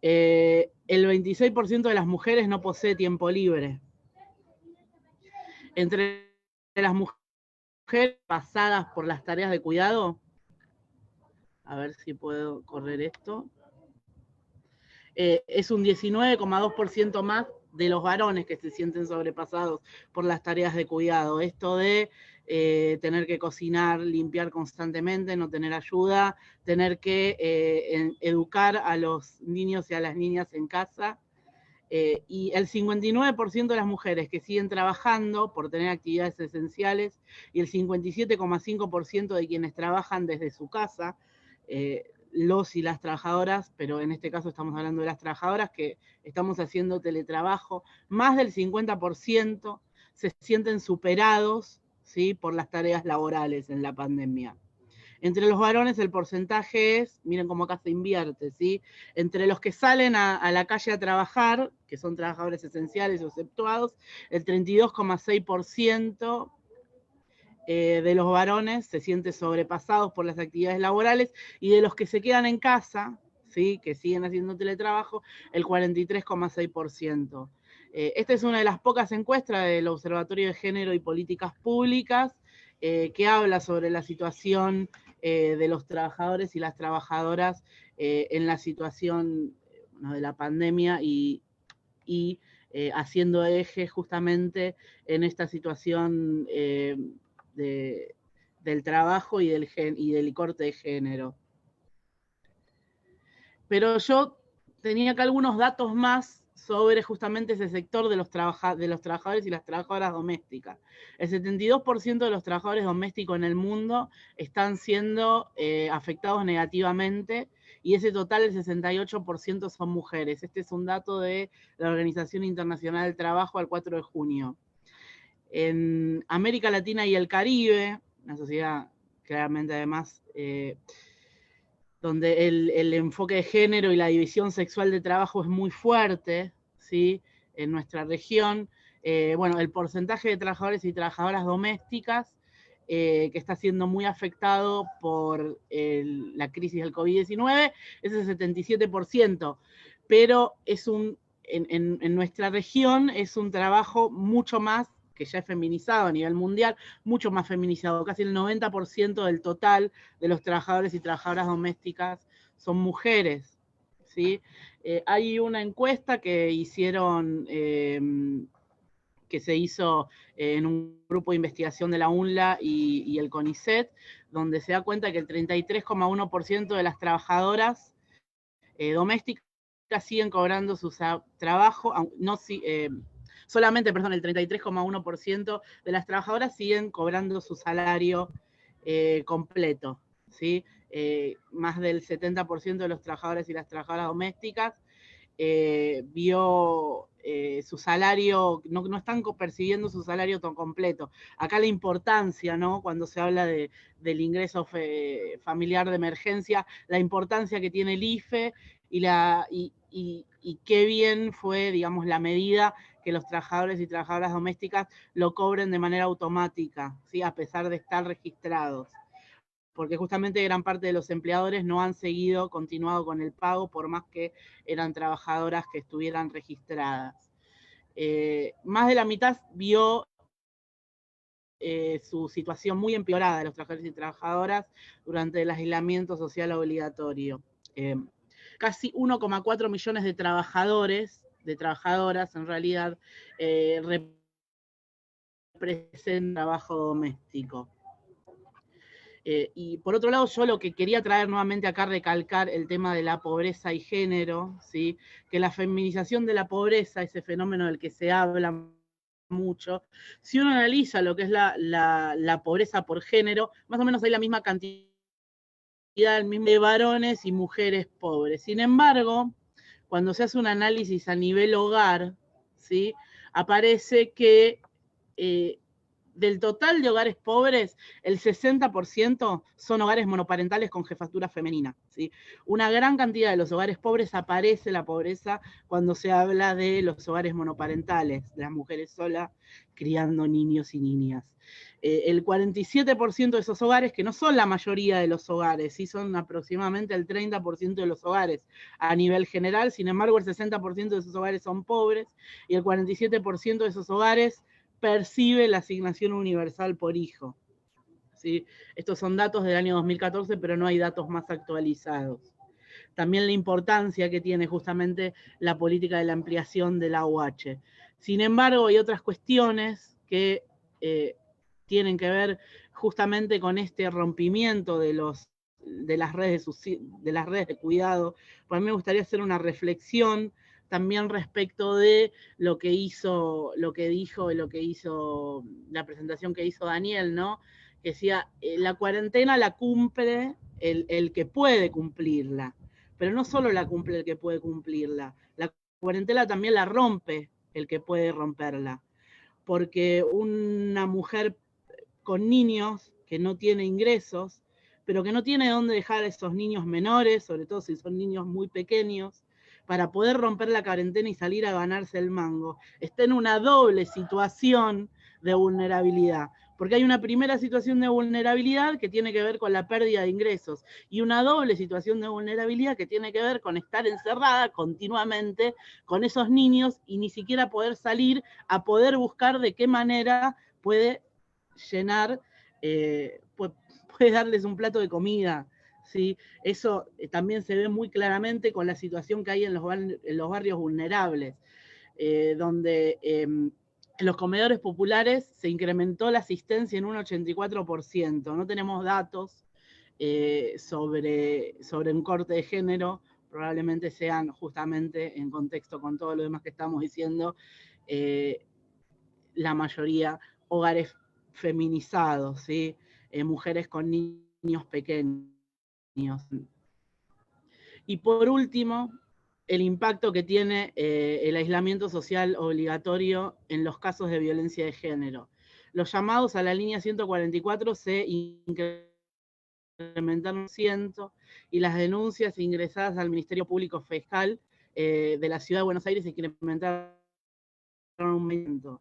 El 26% de las mujeres no posee tiempo libre. Entre las mujeres pasadas por las tareas de cuidado, a ver si puedo correr esto, es un 19,2% más de los varones que se sienten sobrepasados por las tareas de cuidado. Esto de tener que cocinar, limpiar constantemente, no tener ayuda, tener que educar a los niños y a las niñas en casa. Y el 59% de las mujeres que siguen trabajando por tener actividades esenciales y el 57,5% de quienes trabajan desde su casa, los y las trabajadoras, pero en este caso estamos hablando de las trabajadoras que estamos haciendo teletrabajo, más del 50% se sienten superados, ¿sí? Por las tareas laborales en la pandemia. Entre los varones el porcentaje es, miren cómo acá se invierte, ¿sí? Entre los que salen a la calle a trabajar, que son trabajadores esenciales o exceptuados, el 32,6% de los varones se sienten sobrepasados por las actividades laborales, y de los que se quedan en casa, ¿sí? Que siguen haciendo teletrabajo, el 43,6%. Esta es una de las pocas encuestas del Observatorio de Género y Políticas Públicas que habla sobre la situación de los trabajadores y las trabajadoras en la situación, bueno, de la pandemia y y haciendo eje justamente en esta situación del trabajo y del corte de género. Pero yo tenía acá algunos datos más sobre justamente ese sector de los trabajadores y las trabajadoras domésticas. El 72% de los trabajadores domésticos en el mundo están siendo afectados negativamente, y ese total, el 68% son mujeres. Este es un dato de la Organización Internacional del Trabajo al 4 de junio. En América Latina y el Caribe, una sociedad claramente además donde el enfoque de género y la división sexual de trabajo es muy fuerte, ¿sí? En nuestra región, bueno, el porcentaje de trabajadores y trabajadoras domésticas que está siendo muy afectado por la crisis del COVID-19 es el 77%, pero en nuestra región es un trabajo mucho más, que ya es feminizado a nivel mundial, mucho más feminizado. Casi el 90% del total de los trabajadores y trabajadoras domésticas son mujeres, ¿sí? Hay una encuesta que se hizo en un grupo de investigación de la UNLA y el CONICET, donde se da cuenta que el 33,1% de las trabajadoras domésticas siguen cobrando su trabajo, solamente, el 33,1% de las trabajadoras siguen cobrando su salario completo, ¿sí? Más del 70% de los trabajadores y las trabajadoras domésticas vio su salario, no están percibiendo su salario tan completo. Acá la importancia, ¿no? Cuando se habla del ingreso familiar de emergencia, la importancia que tiene el IFE y qué bien fue, digamos, la medida que los trabajadores y trabajadoras domésticas lo cobren de manera automática, ¿sí? A pesar de estar registrados. Porque justamente gran parte de los empleadores no han continuado con el pago, por más que eran trabajadoras que estuvieran registradas. Más de la mitad vio su situación muy empeorada de los trabajadores y trabajadoras durante el aislamiento social obligatorio. Casi 1,4 millones de trabajadores, de trabajadoras en realidad, representan trabajo doméstico. Y por otro lado, yo lo que quería traer nuevamente acá, recalcar el tema de la pobreza y género, ¿sí? Que la feminización de la pobreza, ese fenómeno del que se habla mucho, si uno analiza lo que es la pobreza por género, más o menos hay la misma cantidad de varones y mujeres pobres. Sin embargo, cuando se hace un análisis a nivel hogar, ¿sí? Aparece que del total de hogares pobres, el 60% son hogares monoparentales con jefatura femenina, ¿sí? Una gran cantidad de los hogares pobres, aparece la pobreza cuando se habla de los hogares monoparentales, de las mujeres solas criando niños y niñas. El 47% de esos hogares, que no son la mayoría de los hogares, ¿sí? Son aproximadamente el 30% de los hogares a nivel general, sin embargo el 60% de esos hogares son pobres y el 47% de esos hogares percibe la asignación universal por hijo, ¿sí? Estos son datos del año 2014, pero no hay datos más actualizados. También la importancia que tiene justamente la política de la ampliación de la AUH. Sin embargo, hay otras cuestiones que tienen que ver justamente con este rompimiento de las redes de cuidado. Para mí me gustaría hacer una reflexión también respecto de lo que hizo la presentación que hizo Daniel, ¿no? Que decía, la cuarentena la cumple el que puede cumplirla, pero no solo la cumple el que puede cumplirla, la cuarentena también la rompe el que puede romperla, porque una mujer con niños que no tiene ingresos, pero que no tiene dónde dejar a esos niños menores, sobre todo si son niños muy pequeños, para poder romper la cuarentena y salir a ganarse el mango, está en una doble situación de vulnerabilidad. Porque hay una primera situación de vulnerabilidad que tiene que ver con la pérdida de ingresos y una doble situación de vulnerabilidad que tiene que ver con estar encerrada continuamente con esos niños y ni siquiera poder salir a poder buscar de qué manera puede llenar, puede darles un plato de comida, ¿sí? Eso también se ve muy claramente con la situación que hay en los barrios vulnerables. donde en los comedores populares se incrementó la asistencia en un 84%. No tenemos datos sobre un corte de género, probablemente sean justamente en contexto con todo lo demás que estamos diciendo, la mayoría hogares feminizados, ¿sí? Mujeres con niños pequeños. Y por último, el impacto que tiene el aislamiento social obligatorio en los casos de violencia de género. Los llamados a la línea 144 se incrementaron 100 y las denuncias ingresadas al Ministerio Público Fiscal de la Ciudad de Buenos Aires se incrementaron un 20%.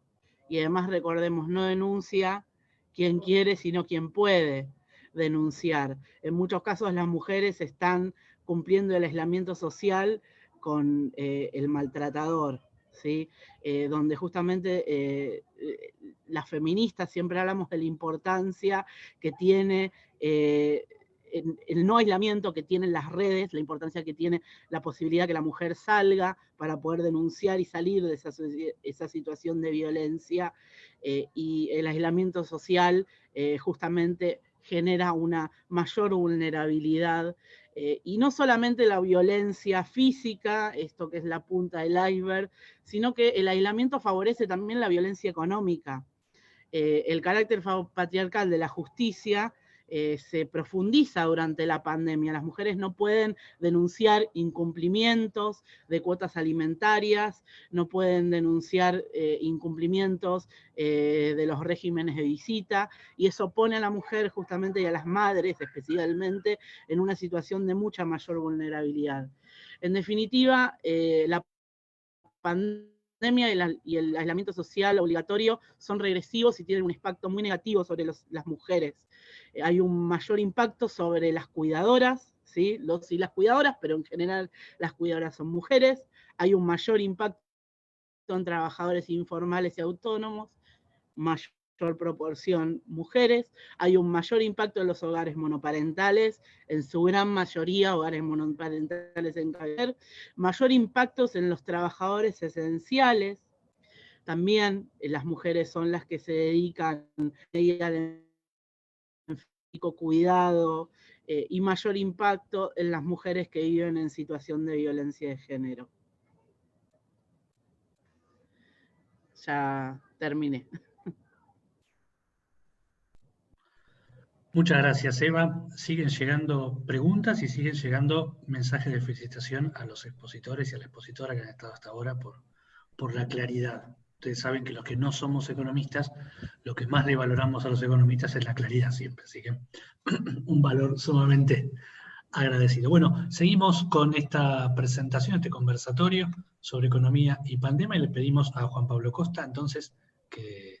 Y además recordemos, no denuncia quien quiere, sino quien puede denunciar. En muchos casos las mujeres están cumpliendo el aislamiento social con el maltratador, ¿sí? Donde justamente las feministas siempre hablamos de la importancia que tiene el no aislamiento, que tienen las redes, la importancia que tiene la posibilidad que la mujer salga para poder denunciar y salir de esa situación de violencia, y el aislamiento social justamente genera una mayor vulnerabilidad, y no solamente la violencia física, esto que es la punta del iceberg, sino que el aislamiento favorece también la violencia económica. El carácter patriarcal de la justicia se profundiza durante la pandemia. Las mujeres no pueden denunciar incumplimientos de cuotas alimentarias, no pueden denunciar incumplimientos de los regímenes de visita, y eso pone a la mujer justamente y a las madres especialmente en una situación de mucha mayor vulnerabilidad. En definitiva, la pandemia y el aislamiento social obligatorio son regresivos y tienen un impacto muy negativo sobre las mujeres. Hay un mayor impacto sobre las cuidadoras, ¿sí? Los y las cuidadoras, pero en general las cuidadoras son mujeres. Hay un mayor impacto en trabajadores informales y autónomos, mayor proporción mujeres. Hay un mayor impacto en los hogares monoparentales, en su gran mayoría hogares monoparentales en Caber, mayor impacto en los trabajadores esenciales. También las mujeres son las que se dedican al cuidado, y mayor impacto en las mujeres que viven en situación de violencia de género. Ya terminé. Muchas gracias, Eva. Siguen llegando preguntas y siguen llegando mensajes de felicitación a los expositores y a la expositora que han estado hasta ahora por la claridad. Ustedes saben que los que no somos economistas, lo que más le valoramos a los economistas es la claridad siempre, así que un valor sumamente agradecido. Bueno, seguimos con esta presentación, este conversatorio sobre economía y pandemia, y le pedimos a Juan Pablo Costa, entonces, que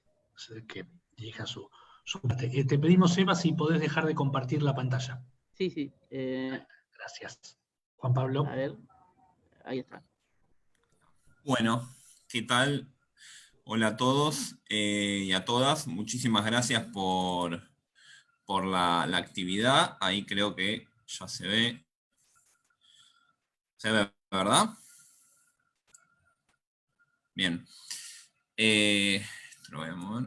dirija su parte. Te pedimos, Eva, si podés dejar de compartir la pantalla. Sí. Gracias. Juan Pablo. A ver, ahí está. Bueno, ¿qué tal? Hola a todos y a todas. Muchísimas gracias por la actividad. Ahí creo que ya se ve. Se ve, ¿verdad? Bien. Lo voy a mover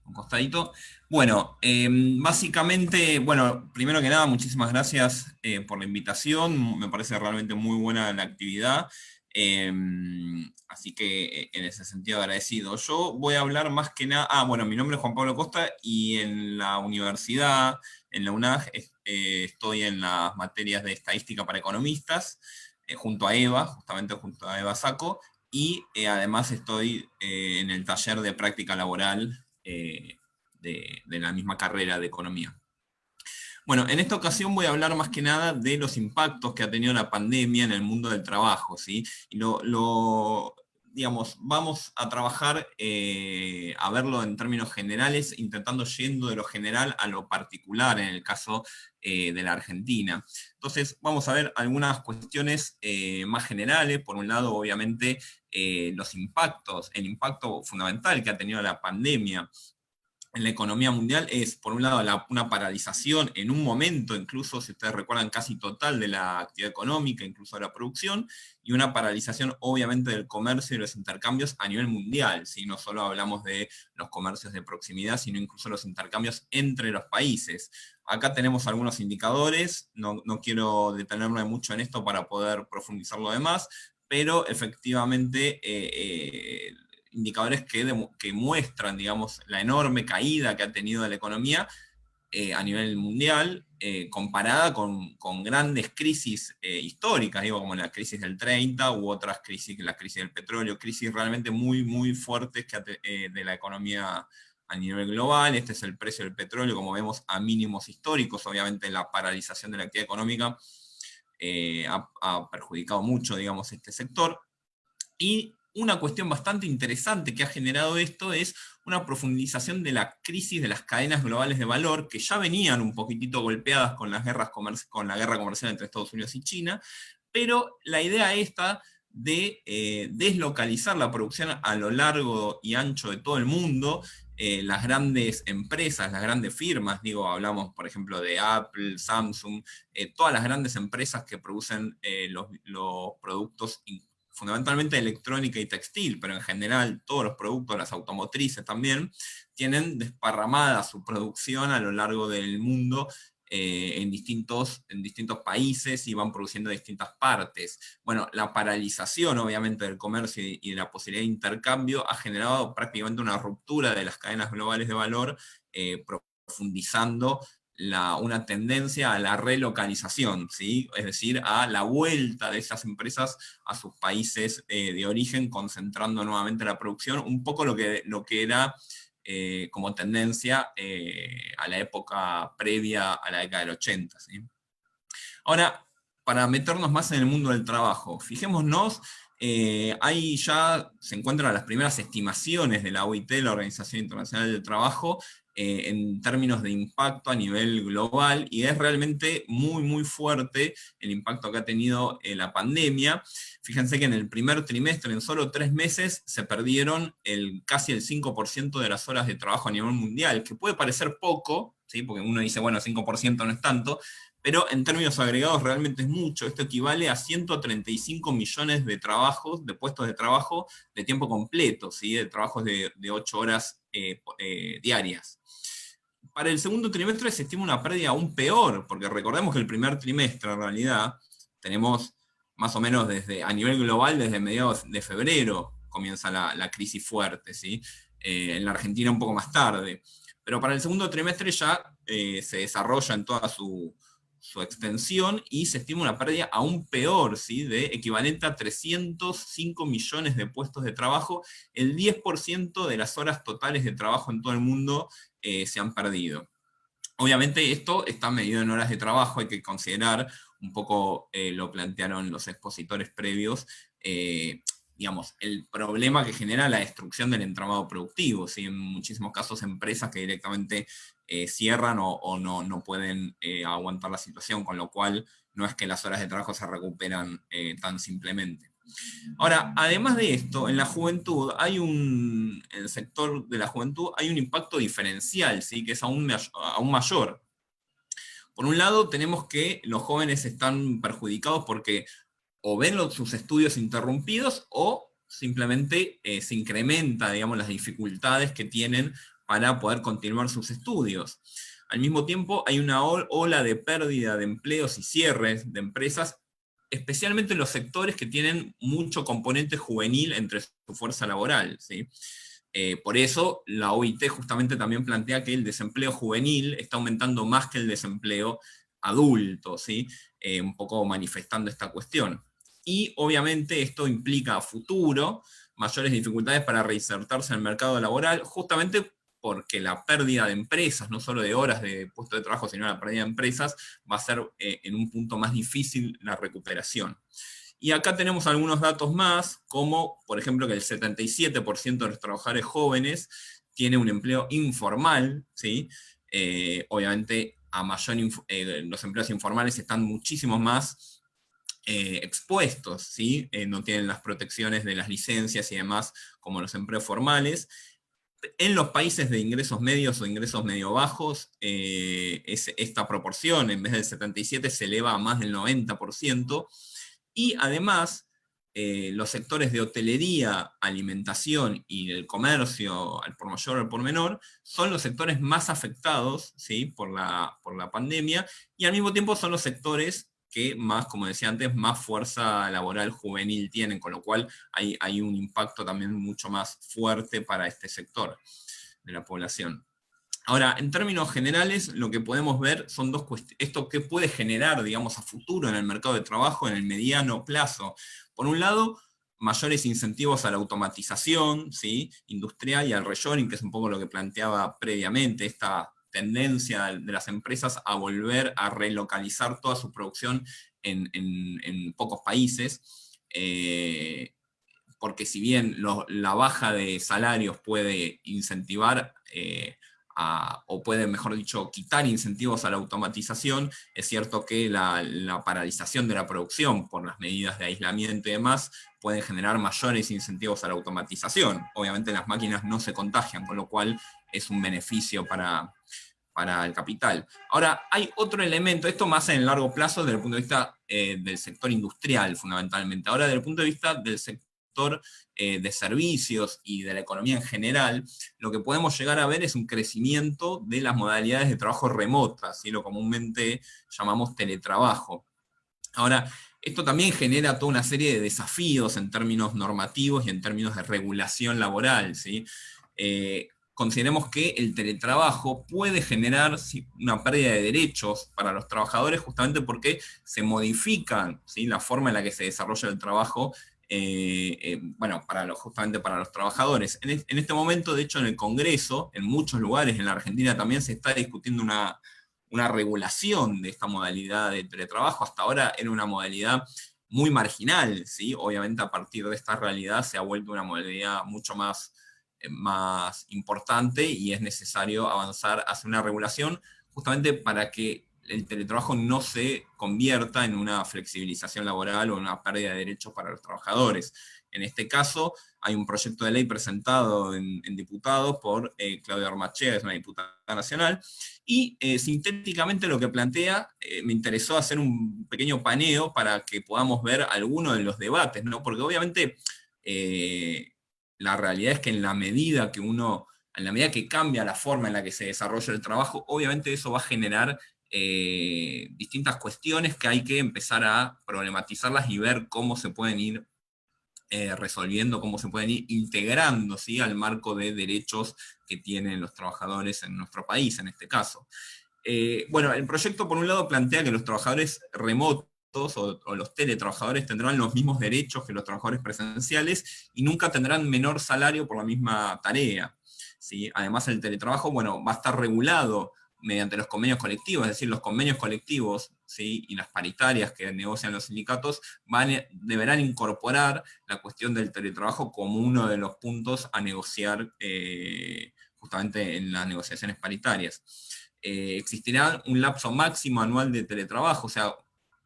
un costadito. Bueno, básicamente, bueno, primero que nada, muchísimas gracias por la invitación. Me parece realmente muy buena la actividad. Así que en ese sentido agradecido. Yo voy a hablar más que nada, bueno, mi nombre es Juan Pablo Costa y en la universidad, en la UNAG, estoy en las materias de estadística para economistas, junto a Eva, justamente junto a Eva Sacco, y además estoy en el taller de práctica laboral de la misma carrera de economía. Bueno, en esta ocasión voy a hablar más que nada de los impactos que ha tenido la pandemia en el mundo del trabajo, ¿sí? Y digamos, vamos a trabajar a verlo en términos generales, intentando yendo de lo general a lo particular en el caso de la Argentina. Entonces, vamos a ver algunas cuestiones más generales. Por un lado, obviamente, los impactos, el impacto fundamental que ha tenido la pandemia en la economía mundial es, por un lado, una paralización en un momento, incluso si ustedes recuerdan, casi total de la actividad económica, incluso de la producción, y una paralización obviamente del comercio y los intercambios a nivel mundial, ¿sí? No solo hablamos de los comercios de proximidad, sino incluso los intercambios entre los países. Acá tenemos algunos indicadores, no quiero detenerme mucho en esto para poder profundizar lo demás, pero efectivamente indicadores que muestran, digamos, la enorme caída que ha tenido la economía a nivel mundial, comparada con grandes crisis históricas, digo, como la crisis del 30 u otras crisis, la crisis del petróleo, crisis realmente muy, muy fuertes de la economía a nivel global. Este es el precio del petróleo, como vemos, a mínimos históricos. Obviamente la paralización de la actividad económica ha perjudicado mucho, digamos, este sector. Y una cuestión bastante interesante que ha generado esto es una profundización de la crisis de las cadenas globales de valor, que ya venían un poquitito golpeadas con la guerra comercial entre Estados Unidos y China, pero la idea esta de deslocalizar la producción a lo largo y ancho de todo el mundo, las grandes empresas, las grandes firmas, digo, hablamos por ejemplo de Apple, Samsung, todas las grandes empresas que producen los productos fundamentalmente electrónica y textil, pero en general todos los productos, las automotrices también, tienen desparramada su producción a lo largo del mundo en distintos países y van produciendo distintas partes. Bueno, la paralización obviamente del comercio y de la posibilidad de intercambio ha generado prácticamente una ruptura de las cadenas globales de valor, profundizando una tendencia a la relocalización, ¿sí? Es decir, a la vuelta de esas empresas a sus países de origen, concentrando nuevamente la producción, un poco lo que era como tendencia a la época previa a la década del 80. ¿Sí? Ahora, para meternos más en el mundo del trabajo, fijémonos, ahí ya se encuentran las primeras estimaciones de la OIT, la Organización Internacional del Trabajo, en términos de impacto a nivel global, y es realmente muy, muy fuerte el impacto que ha tenido la pandemia. Fíjense que en el primer trimestre, en solo 3 meses, se perdieron casi el 5% de las horas de trabajo a nivel mundial, que puede parecer poco, ¿sí? Porque uno dice, bueno, 5% no es tanto, pero en términos agregados realmente es mucho. Esto equivale a 135 millones de trabajos, de puestos de trabajo de tiempo completo, ¿sí? De trabajos de 8 horas diarias. Para el segundo trimestre se estima una pérdida aún peor, porque recordemos que el primer trimestre en realidad tenemos más o menos a nivel global desde mediados de febrero comienza la crisis fuerte, ¿sí? En la Argentina un poco más tarde. Pero para el segundo trimestre ya se desarrolla en toda su extensión y se estima una pérdida aún peor, ¿sí? De equivalente a 305 millones de puestos de trabajo, el 10% de las horas totales de trabajo en todo el mundo se han perdido. Obviamente esto está medido en horas de trabajo, hay que considerar, un poco lo plantearon los expositores previos, digamos, el problema que genera la destrucción del entramado productivo, ¿sí? En muchísimos casos empresas que directamente cierran o no pueden aguantar la situación, con lo cual no es que las horas de trabajo se recuperan tan simplemente. Ahora, además de esto, en la juventud en el sector de la juventud hay un impacto diferencial, ¿sí? Que es aún mayor. Por un lado, tenemos que los jóvenes están perjudicados porque o ven sus estudios interrumpidos o simplemente se incrementa, digamos, las dificultades que tienen para poder continuar sus estudios. Al mismo tiempo, hay una ola de pérdida de empleos y cierres de empresas, especialmente en los sectores que tienen mucho componente juvenil entre su fuerza laboral, ¿sí? Por eso la OIT justamente también plantea que el desempleo juvenil está aumentando más que el desempleo adulto, ¿sí? Un poco manifestando esta cuestión. Y obviamente esto implica a futuro mayores dificultades para reinsertarse en el mercado laboral, justamente porque la pérdida de empresas, no solo de horas de puesto de trabajo, sino la pérdida de empresas, va a ser en un punto más difícil la recuperación. Y acá tenemos algunos datos más, como por ejemplo que el 77% de los trabajadores jóvenes tiene un empleo informal, ¿sí? Obviamente los empleos informales están muchísimo más expuestos, ¿sí? No tienen las protecciones de las licencias y demás como los empleos formales. En los países de ingresos medios o ingresos medio bajos, esta proporción, en vez del 77%, se eleva a más del 90%, y además, los sectores de hotelería, alimentación y el comercio, al por mayor o al por menor, son los sectores más afectados, ¿sí?, por la pandemia, y al mismo tiempo son los sectores que más, como decía antes, más fuerza laboral juvenil tienen, con lo cual hay un impacto también mucho más fuerte para este sector de la población. Ahora, en términos generales, lo que podemos ver son dos cuestiones. Esto que puede generar, digamos, a futuro en el mercado de trabajo en el mediano plazo. Por un lado, mayores incentivos a la automatización, ¿sí?, industrial, y al reshoring, que es un poco lo que planteaba previamente, esta tendencia de las empresas a volver a relocalizar toda su producción en pocos países, porque si bien la baja de salarios puede incentivar o puede, mejor dicho, quitar incentivos a la automatización, es cierto que la paralización de la producción por las medidas de aislamiento y demás pueden generar mayores incentivos a la automatización. Obviamente las máquinas no se contagian, con lo cual es un beneficio para el capital. Ahora, hay otro elemento, esto más en el largo plazo desde el punto de vista del sector industrial, fundamentalmente. Ahora, desde el punto de vista del sector de servicios y de la economía en general, lo que podemos llegar a ver es un crecimiento de las modalidades de trabajo remotas, ¿sí?, lo comúnmente llamamos teletrabajo. Ahora, esto también genera toda una serie de desafíos en términos normativos y en términos de regulación laboral, ¿sí? Consideremos que el teletrabajo puede generar una pérdida de derechos para los trabajadores, justamente porque se modifican, ¿sí?, la forma en la que se desarrolla el trabajo, bueno, justamente para los trabajadores. En este momento, de hecho, en el Congreso, en muchos lugares, en la Argentina también se está discutiendo una regulación de esta modalidad de teletrabajo. Hasta ahora era una modalidad muy marginal, ¿sí? Obviamente a partir de esta realidad se ha vuelto una modalidad mucho más importante, y es necesario avanzar hacia una regulación justamente para que el teletrabajo no se convierta en una flexibilización laboral o en una pérdida de derechos para los trabajadores. En este caso, hay un proyecto de ley presentado en diputados por Claudia Ormachea, que es una diputada nacional, y sintéticamente lo que plantea, me interesó hacer un pequeño paneo para que podamos ver algunos de los debates, ¿no? Porque obviamente la realidad es que en la medida que cambia la forma en la que se desarrolla el trabajo, obviamente eso va a generar distintas cuestiones que hay que empezar a problematizarlas y ver cómo se pueden ir resolviendo, cómo se pueden ir integrando, ¿sí?, al marco de derechos que tienen los trabajadores en nuestro país, en este caso. Bueno, el proyecto por un lado plantea que los trabajadores remotos o los teletrabajadores tendrán los mismos derechos que los trabajadores presenciales y nunca tendrán menor salario por la misma tarea, ¿sí? Además, el teletrabajo, bueno, va a estar regulado mediante los convenios colectivos, es decir, los convenios colectivos, ¿sí?, y las paritarias que negocian los sindicatos deberán incorporar la cuestión del teletrabajo como uno de los puntos a negociar justamente en las negociaciones paritarias. Existirá un lapso máximo anual de teletrabajo, o sea,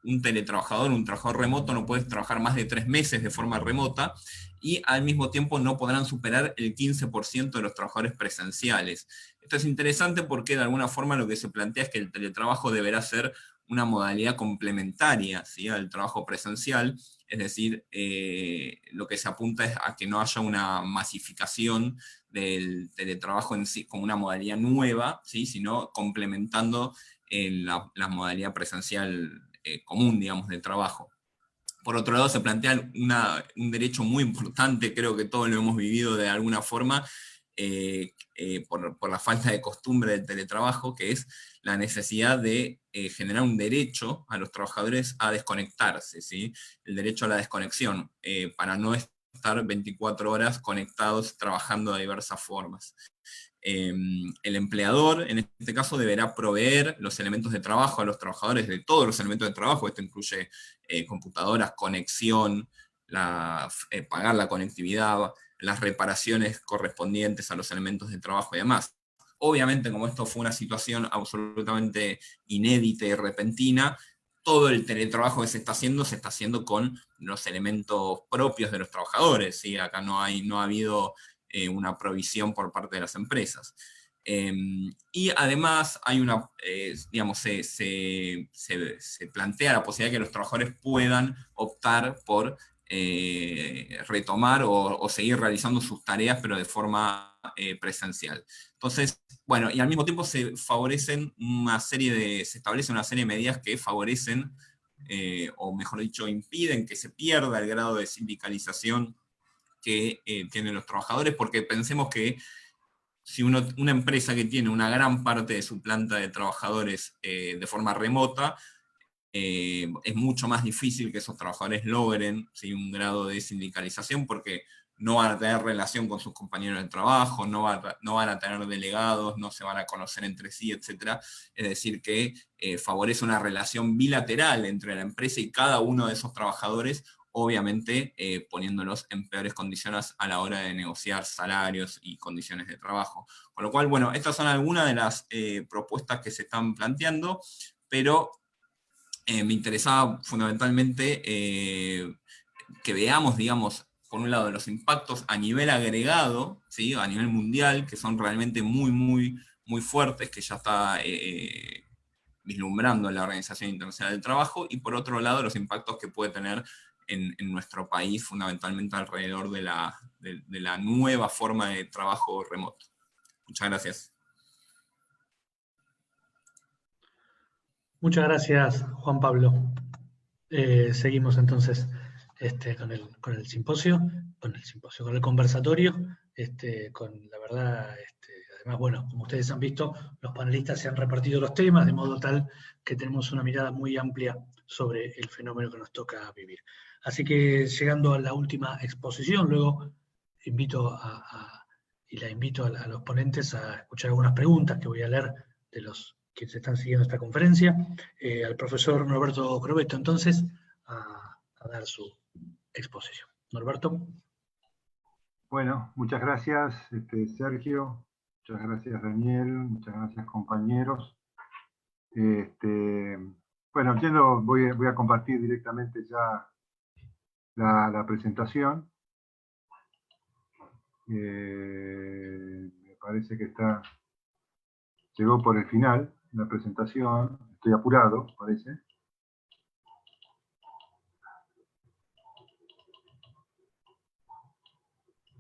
un trabajador remoto no puede trabajar más de 3 meses de forma remota, y al mismo tiempo no podrán superar el 15% de los trabajadores presenciales. Esto es interesante porque de alguna forma lo que se plantea es que el teletrabajo deberá ser una modalidad complementaria, ¿sí?, al trabajo presencial, es decir, lo que se apunta es a que no haya una masificación del teletrabajo en sí como una modalidad nueva, ¿sí?, sino complementando la modalidad presencial común, digamos, de trabajo. Por otro lado, se plantea un derecho muy importante, creo que todos lo hemos vivido de alguna forma, por la falta de costumbre del teletrabajo, que es la necesidad de generar un derecho a los trabajadores a desconectarse, ¿sí?, el derecho a la desconexión, para no estar 24 horas conectados trabajando de diversas formas. El empleador, en este caso, deberá proveer los elementos de trabajo a los trabajadores de todos los elementos de trabajo. Esto incluye computadoras, conexión, pagar la conectividad, las reparaciones correspondientes a los elementos de trabajo y demás. Obviamente, como esto fue una situación absolutamente inédita y repentina, todo el teletrabajo que se está haciendo con los elementos propios de los trabajadores, ¿sí? Acá no ha habido una provisión por parte de las empresas. Y además hay una, digamos, se plantea la posibilidad de que los trabajadores puedan optar por retomar o seguir realizando sus tareas, pero de forma presencial. Entonces, bueno, y al mismo tiempo se establece una serie de medidas que favorecen, o mejor dicho, impiden que se pierda el grado de sindicalización que tienen los trabajadores, porque pensemos que si una empresa que tiene una gran parte de su planta de trabajadores de forma remota, es mucho más difícil que esos trabajadores logren, ¿sí?, un grado de sindicalización, porque no van a tener relación con sus compañeros de trabajo, no van a tener delegados, no se van a conocer entre sí, etc. Es decir, que favorece una relación bilateral entre la empresa y cada uno de esos trabajadores, obviamente poniéndolos en peores condiciones a la hora de negociar salarios y condiciones de trabajo. Con lo cual, bueno, estas son algunas de las propuestas que se están planteando, pero me interesaba fundamentalmente que veamos, digamos, por un lado, los impactos a nivel agregado, ¿sí?, a nivel mundial, que son realmente muy, muy, muy fuertes, que ya está vislumbrando la Organización Internacional del Trabajo, y por otro lado, los impactos que puede tener en nuestro país, fundamentalmente alrededor de la nueva forma de trabajo remoto. Muchas gracias. Muchas gracias, Juan Pablo. Seguimos entonces con el simposio, con el conversatorio, con la verdad, además, bueno, como ustedes han visto, los panelistas se han repartido los temas, de modo tal que tenemos una mirada muy amplia sobre el fenómeno que nos toca vivir. Así que llegando a la última exposición, luego la invito a los ponentes a escuchar algunas preguntas que voy a leer de los que se están siguiendo esta conferencia, al profesor Norberto Crobeto, entonces, a dar su exposición. Norberto. Bueno, muchas gracias, Sergio, muchas gracias, Daniel, muchas gracias, compañeros. Bueno, voy a compartir directamente ya la presentación. Me parece que llegó por el final la presentación. Estoy apurado, parece.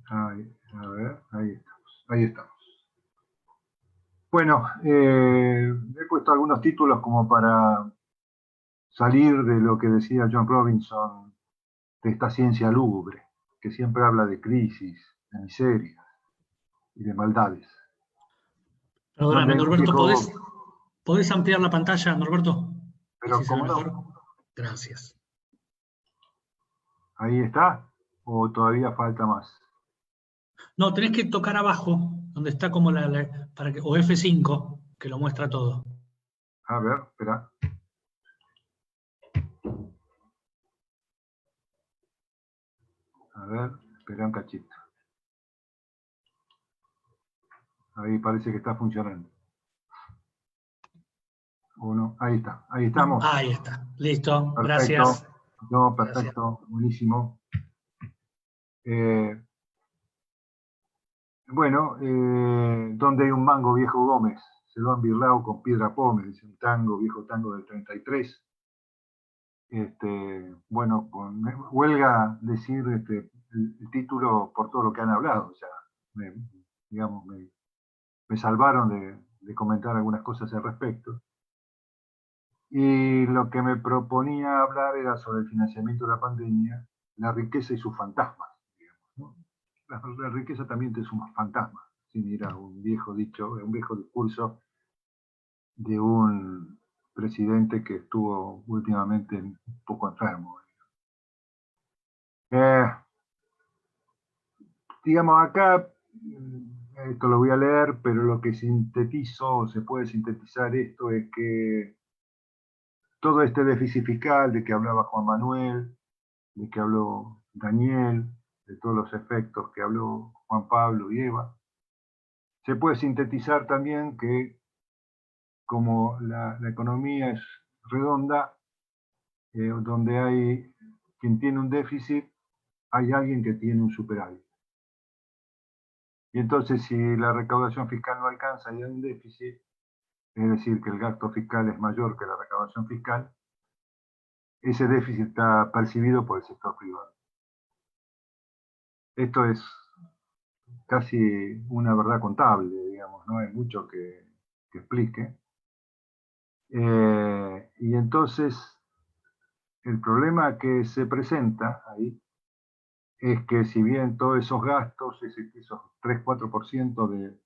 A ver, ahí estamos. Bueno, he puesto algunos títulos como para salir de lo que decía John Robinson, de esta ciencia lúgubre, que siempre habla de crisis, de miseria y de maldades. Perdóname, Norberto, ¿podés ampliar la pantalla, Norberto? Pero ¿Así se ve mejor? no. Gracias. ¿Ahí está? ¿O todavía falta más? No, tenés que tocar abajo, donde está como o F5, que lo muestra todo. A ver, espera. A ver, espera un cachito. Ahí parece que está funcionando. ¿O no? Ahí está, ahí estamos. No, ahí está, listo, Perfecto. gracias. No, perfecto, gracias. Buenísimo. Bueno, donde hay un mango, viejo Gómez, se lo han birlado con piedra pómez, dice un tango, viejo tango del 33. Bueno, huelga decir el título por todo lo que han hablado, o sea, me salvaron de comentar algunas cosas al respecto. Y lo que me proponía hablar era sobre el financiamiento de la pandemia, la riqueza y sus fantasmas, digamos, ¿no? La riqueza también tiene sus fantasmas, sin ir a un viejo discurso de un presidente que estuvo últimamente un poco enfermo. Digamos, acá, esto lo voy a leer, pero lo que sintetizo, se puede sintetizar esto, es que todo este déficit fiscal de que hablaba Juan Manuel, de que habló Daniel, de todos los efectos que habló Juan Pablo y Eva, se puede sintetizar también que como la economía es redonda, donde hay quien tiene un déficit, hay alguien que tiene un superávit. Y entonces, si la recaudación fiscal no alcanza y hay un déficit, es decir, que el gasto fiscal es mayor que la recaudación fiscal, ese déficit está percibido por el sector privado. Esto es casi una verdad contable, digamos, no hay mucho que explique. Y entonces, el problema que se presenta ahí es que si bien todos esos gastos, esos 3-4% de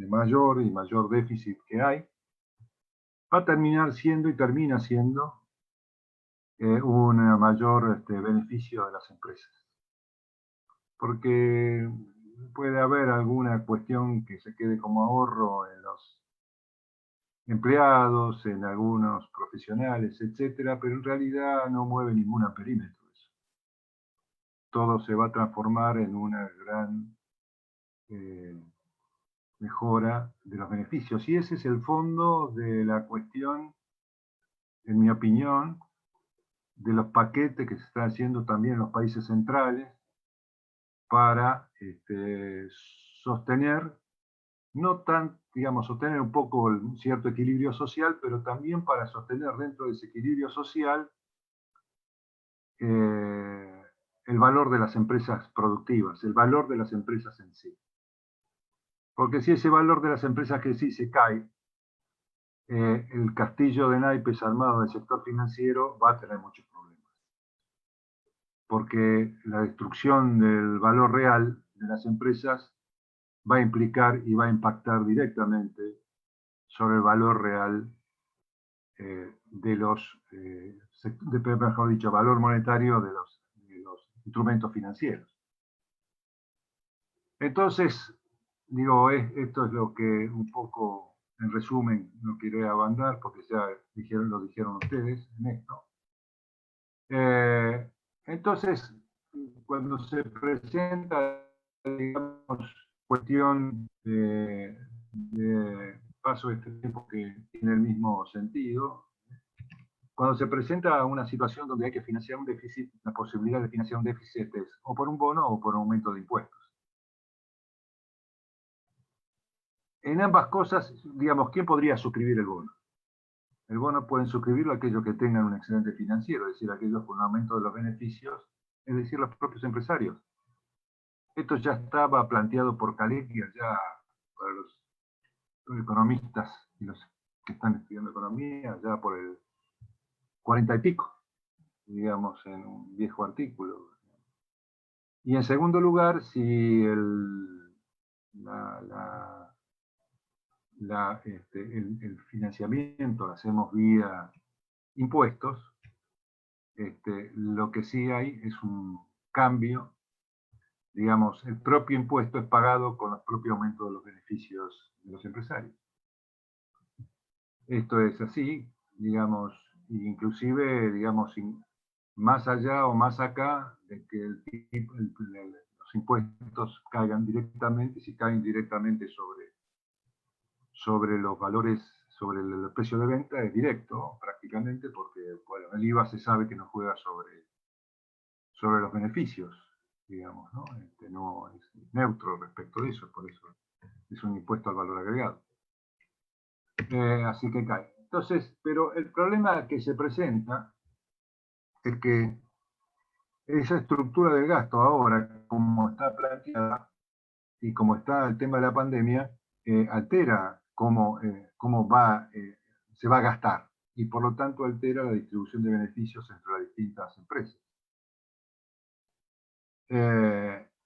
mayor y mayor déficit que hay, va a terminar siendo y termina siendo un mayor beneficio de las empresas. Porque puede haber alguna cuestión que se quede como ahorro en los empleados, en algunos profesionales, etcétera, pero en realidad no mueve ningún perímetro eso. Todo se va a transformar en una gran mejora de los beneficios. Y ese es el fondo de la cuestión, en mi opinión, de los paquetes que se están haciendo también en los países centrales para sostener, no tan, digamos, sostener un poco un cierto equilibrio social, pero también para sostener dentro de ese equilibrio social el valor de las empresas productivas, el valor de las empresas en sí. Porque si ese valor de las empresas que sí se cae, el castillo de naipes armado del sector financiero va a tener muchos problemas. Porque la destrucción del valor real de las empresas va a implicar y va a impactar directamente sobre el valor real de los, mejor dicho, valor monetario de los instrumentos financieros. Entonces, digo, esto es lo que un poco, en resumen, no quiero abandonar porque ya lo dijeron ustedes en esto. Entonces, cuando se presenta, digamos, cuestión de paso este tiempo que tiene el mismo sentido, cuando se presenta una situación donde hay que financiar un déficit, la posibilidad de financiar un déficit es o por un bono o por un aumento de impuestos. En ambas cosas, digamos, ¿quién podría suscribir el bono? El bono pueden suscribirlo aquellos que tengan un excedente financiero, es decir, aquellos con un aumento de los beneficios, es decir, los propios empresarios. Esto ya estaba planteado por Kalecki allá para los economistas y los que están estudiando economía, ya por el 40 y pico, digamos, en un viejo artículo. Y en segundo lugar, si el financiamiento lo hacemos vía impuestos, lo que sí hay es un cambio, digamos, el propio impuesto es pagado con los propios aumentos de los beneficios de los empresarios. Esto es así, digamos, inclusive, digamos, más allá o más acá de que los impuestos caigan directamente, si caen directamente sobre los valores, sobre el precio de venta, es directo prácticamente, porque bueno, el IVA se sabe que no juega sobre los beneficios, digamos, ¿no? No es neutro respecto de eso, por eso es un impuesto al valor agregado. Así que cae. Entonces, pero el problema que se presenta es que esa estructura del gasto ahora, como está planteada y como está el tema de la pandemia, altera cómo se va a gastar y por lo tanto altera la distribución de beneficios entre las distintas empresas.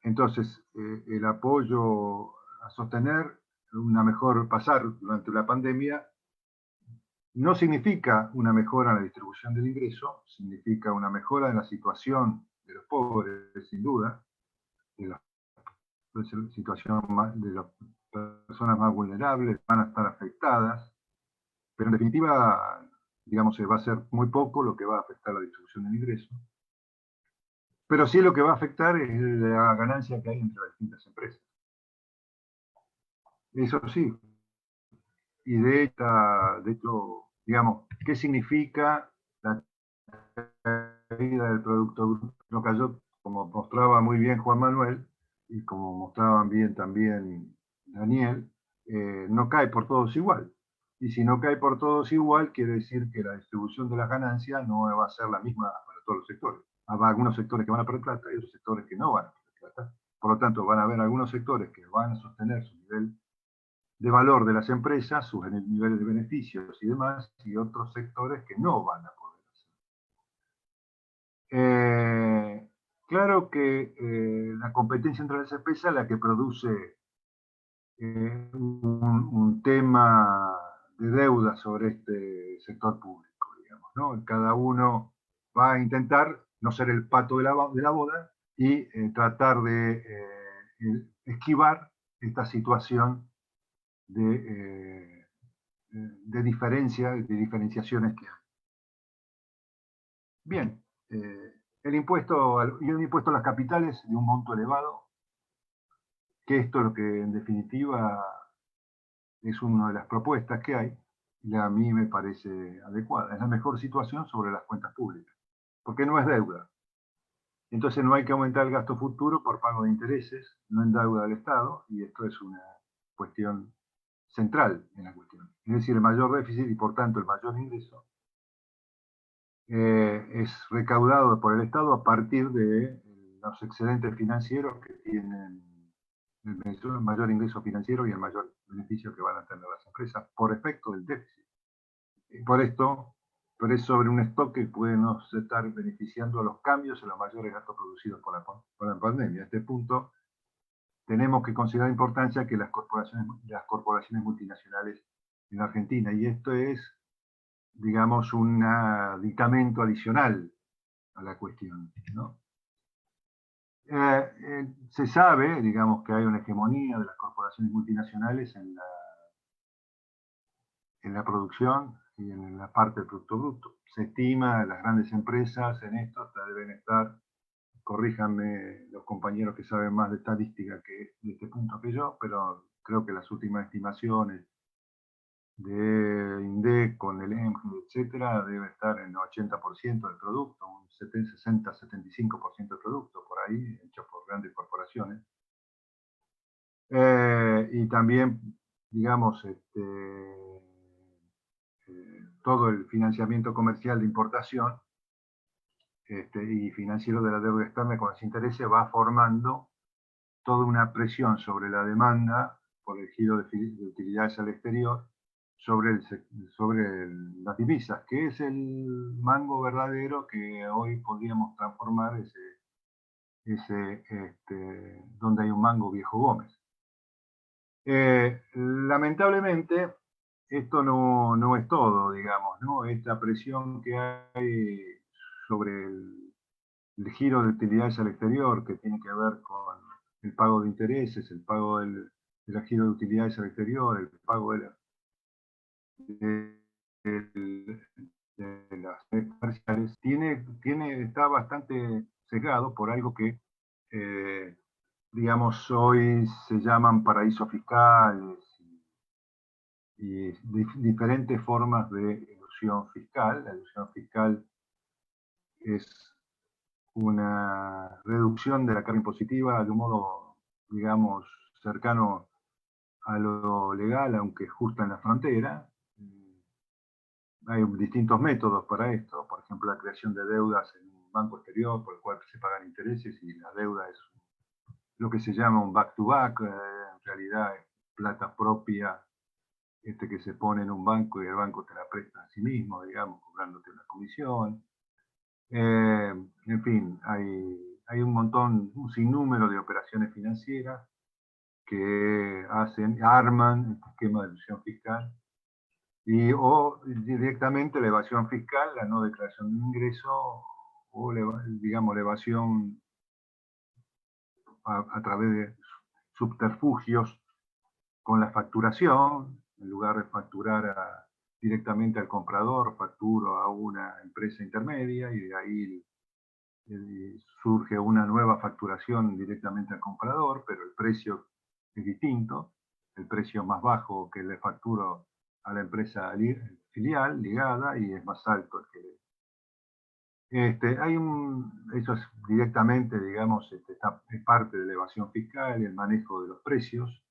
Entonces, el apoyo a sostener una mejor pasar durante la pandemia no significa una mejora en la distribución del ingreso, significa una mejora en la situación de los pobres, sin duda, de la situación de las personas más vulnerables, van a estar afectadas, pero en definitiva, digamos, va a ser muy poco lo que va a afectar la distribución del ingreso. Pero sí lo que va a afectar es la ganancia que hay entre las distintas empresas. Eso sí. Y de hecho, digamos, ¿qué significa la caída del Producto Bruto? No cayó, como mostraba muy bien Juan Manuel, y como mostraban bien también Daniel, no cae por todos igual. Y si no cae por todos igual, quiere decir que la distribución de las ganancias no va a ser la misma para todos los sectores. Habrá algunos sectores que van a perder plata y otros sectores que no van a perder plata. Por lo tanto, van a haber algunos sectores que van a sostener su nivel de valor de las empresas, sus niveles de beneficios y demás, y otros sectores que no van a poder hacer. Claro que la competencia entre las empresas es la que produce un tema de deuda sobre este sector público, digamos, ¿no? Cada uno va a intentar no ser el pato de la boda y tratar de esquivar esta situación de diferenciaciones que hay. Bien, un impuesto a las capitales de un monto elevado, que esto es lo que en definitiva es una de las propuestas que hay, y a mí me parece adecuada. Es la mejor situación sobre las cuentas públicas, porque no es deuda. Entonces no hay que aumentar el gasto futuro por pago de intereses, no en deuda del Estado, y esto es una cuestión central en la cuestión. Es decir, el mayor déficit y por tanto el mayor ingreso es recaudado por el Estado a partir de los excedentes financieros que tienen el mayor ingreso financiero y el mayor beneficio que van a tener las empresas por efecto del déficit. Y por eso sobre un stock que puede no estar beneficiando a los cambios en los mayores gastos producidos por la pandemia. A este punto tenemos que considerar la importancia que las corporaciones multinacionales en Argentina, y esto es, digamos, un aditamento adicional a la cuestión, ¿no? Se sabe, digamos, que hay una hegemonía de las corporaciones multinacionales en la producción y en la parte del Producto Bruto. Se estima que las grandes empresas en esto deben estar, corríjanme los compañeros que saben más de estadística de este punto que yo, pero creo que las últimas estimaciones de INDEC con el EMG, etcétera, debe estar en el 80% del producto, un 60-75% del producto, por ahí, hecho por grandes corporaciones. Y también, digamos, todo el financiamiento comercial de importación y financiero de la deuda externa con los intereses va formando toda una presión sobre la demanda por el giro de utilidades al exterior sobre las divisas, que es el mango verdadero que hoy podríamos transformar donde hay un mango viejo Gómez. Lamentablemente, esto no es todo, digamos, ¿no? Esta presión que hay sobre el giro de utilidades al exterior, que tiene que ver con el pago de intereses, el pago del giro de utilidades al exterior, el pago de las comerciales, está bastante sesgado por algo que, digamos, hoy se llaman paraísos fiscales y diferentes formas de elusión fiscal. La elusión fiscal es una reducción de la carga impositiva de un modo, digamos, cercano a lo legal, aunque justo en la frontera. Hay distintos métodos para esto, por ejemplo, la creación de deudas en un banco exterior por el cual se pagan intereses y la deuda es lo que se llama un back-to-back, en realidad es plata propia que se pone en un banco y el banco te la presta a sí mismo, digamos, cobrándote una comisión. En fin, hay un sinnúmero de operaciones financieras que arman este esquema de elusión fiscal o directamente la evasión fiscal, la no declaración de ingreso o, digamos, la evasión a través de subterfugios con la facturación. En lugar de facturar directamente al comprador, facturo a una empresa intermedia y de ahí surge una nueva facturación directamente al comprador, pero el precio es distinto, el precio más bajo que le facturo a la empresa filial ligada y es más alto Eso es directamente, digamos, es parte de la evasión fiscal, el manejo de los precios,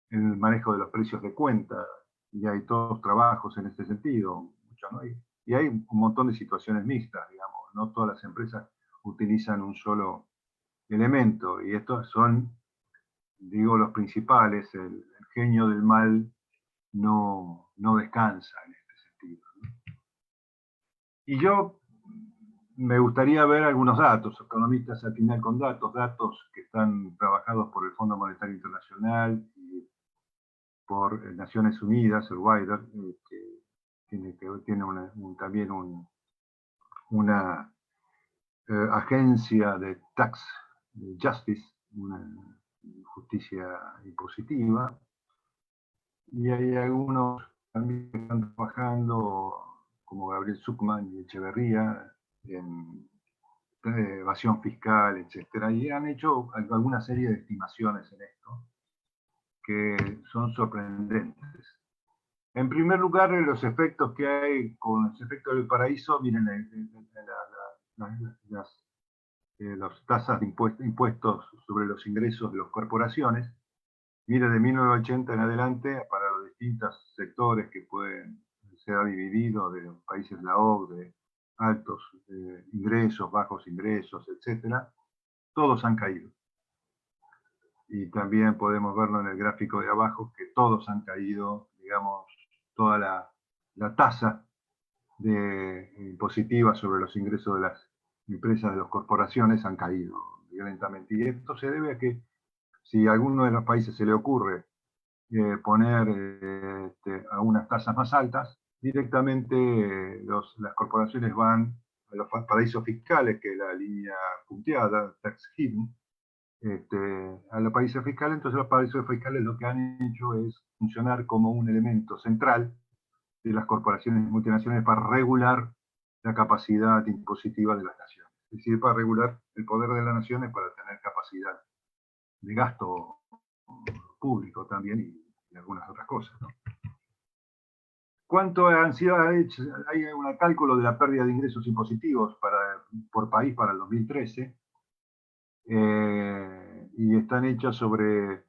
el manejo de los precios de cuenta, y hay todos trabajos en este sentido, ¿no? Y hay un montón de situaciones mixtas, digamos, no todas las empresas utilizan un solo elemento, y estos son, digo, los principales. El genio del mal no descansa en este sentido, ¿no? Y yo me gustaría ver algunos datos, economistas al final con datos que están trabajados por el Fondo Monetario Internacional y por Naciones Unidas, el WIDER, que tiene también una agencia de tax justice, una justicia impositiva, y hay algunos también que están trabajando, como Gabriel Zuckman y Echeverría, en evasión fiscal, etcétera, y han hecho alguna serie de estimaciones en esto que son sorprendentes. En primer lugar, los efectos que hay con los efectos del paraíso, miren las tasas de impuestos sobre los ingresos de las corporaciones. Mire, de 1980 en adelante, para los distintos sectores que se ha dividido de los países de la OCDE, altos ingresos, bajos ingresos, etcétera, todos han caído. Y también podemos verlo en el gráfico de abajo, que todos han caído, digamos, toda la tasa impositiva sobre los ingresos de las empresas, de las corporaciones, han caído violentamente. Y esto se debe a que si a alguno de los países se le ocurre poner a unas tasas más altas, directamente las corporaciones van a los paraísos fiscales, que es la línea punteada, tax haven, a los países fiscales. Entonces los paraísos fiscales lo que han hecho es funcionar como un elemento central de las corporaciones multinacionales para regular la capacidad impositiva de las naciones. Es decir, para regular el poder de las naciones para tener capacidad de gasto público también y algunas otras cosas, ¿no? ¿Cuánto ansiedad ha hecho? Hay un cálculo de la pérdida de ingresos impositivos por país para el 2013, y están hechas sobre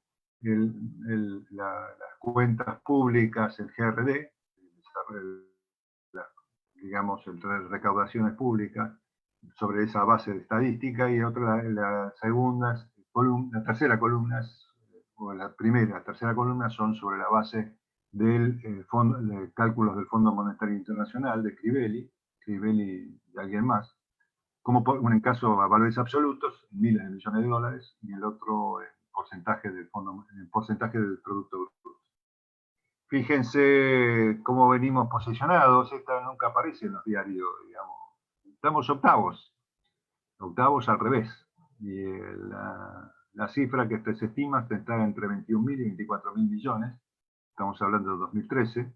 las cuentas públicas, el GRD, digamos, el recaudaciones públicas, sobre esa base de estadística, y otra, la tercera columna, o la tercera columna son sobre la base de cálculos del Fondo Monetario Internacional, de Crivelli y alguien más, como en caso a valores absolutos, miles de millones de dólares, y el otro en porcentaje del Producto Bruto. Fíjense cómo venimos posicionados. Esta nunca aparece en los diarios, digamos. Estamos octavos al revés. Y la cifra que se estima está entre 21.000 y 24.000 millones. Estamos hablando de 2013,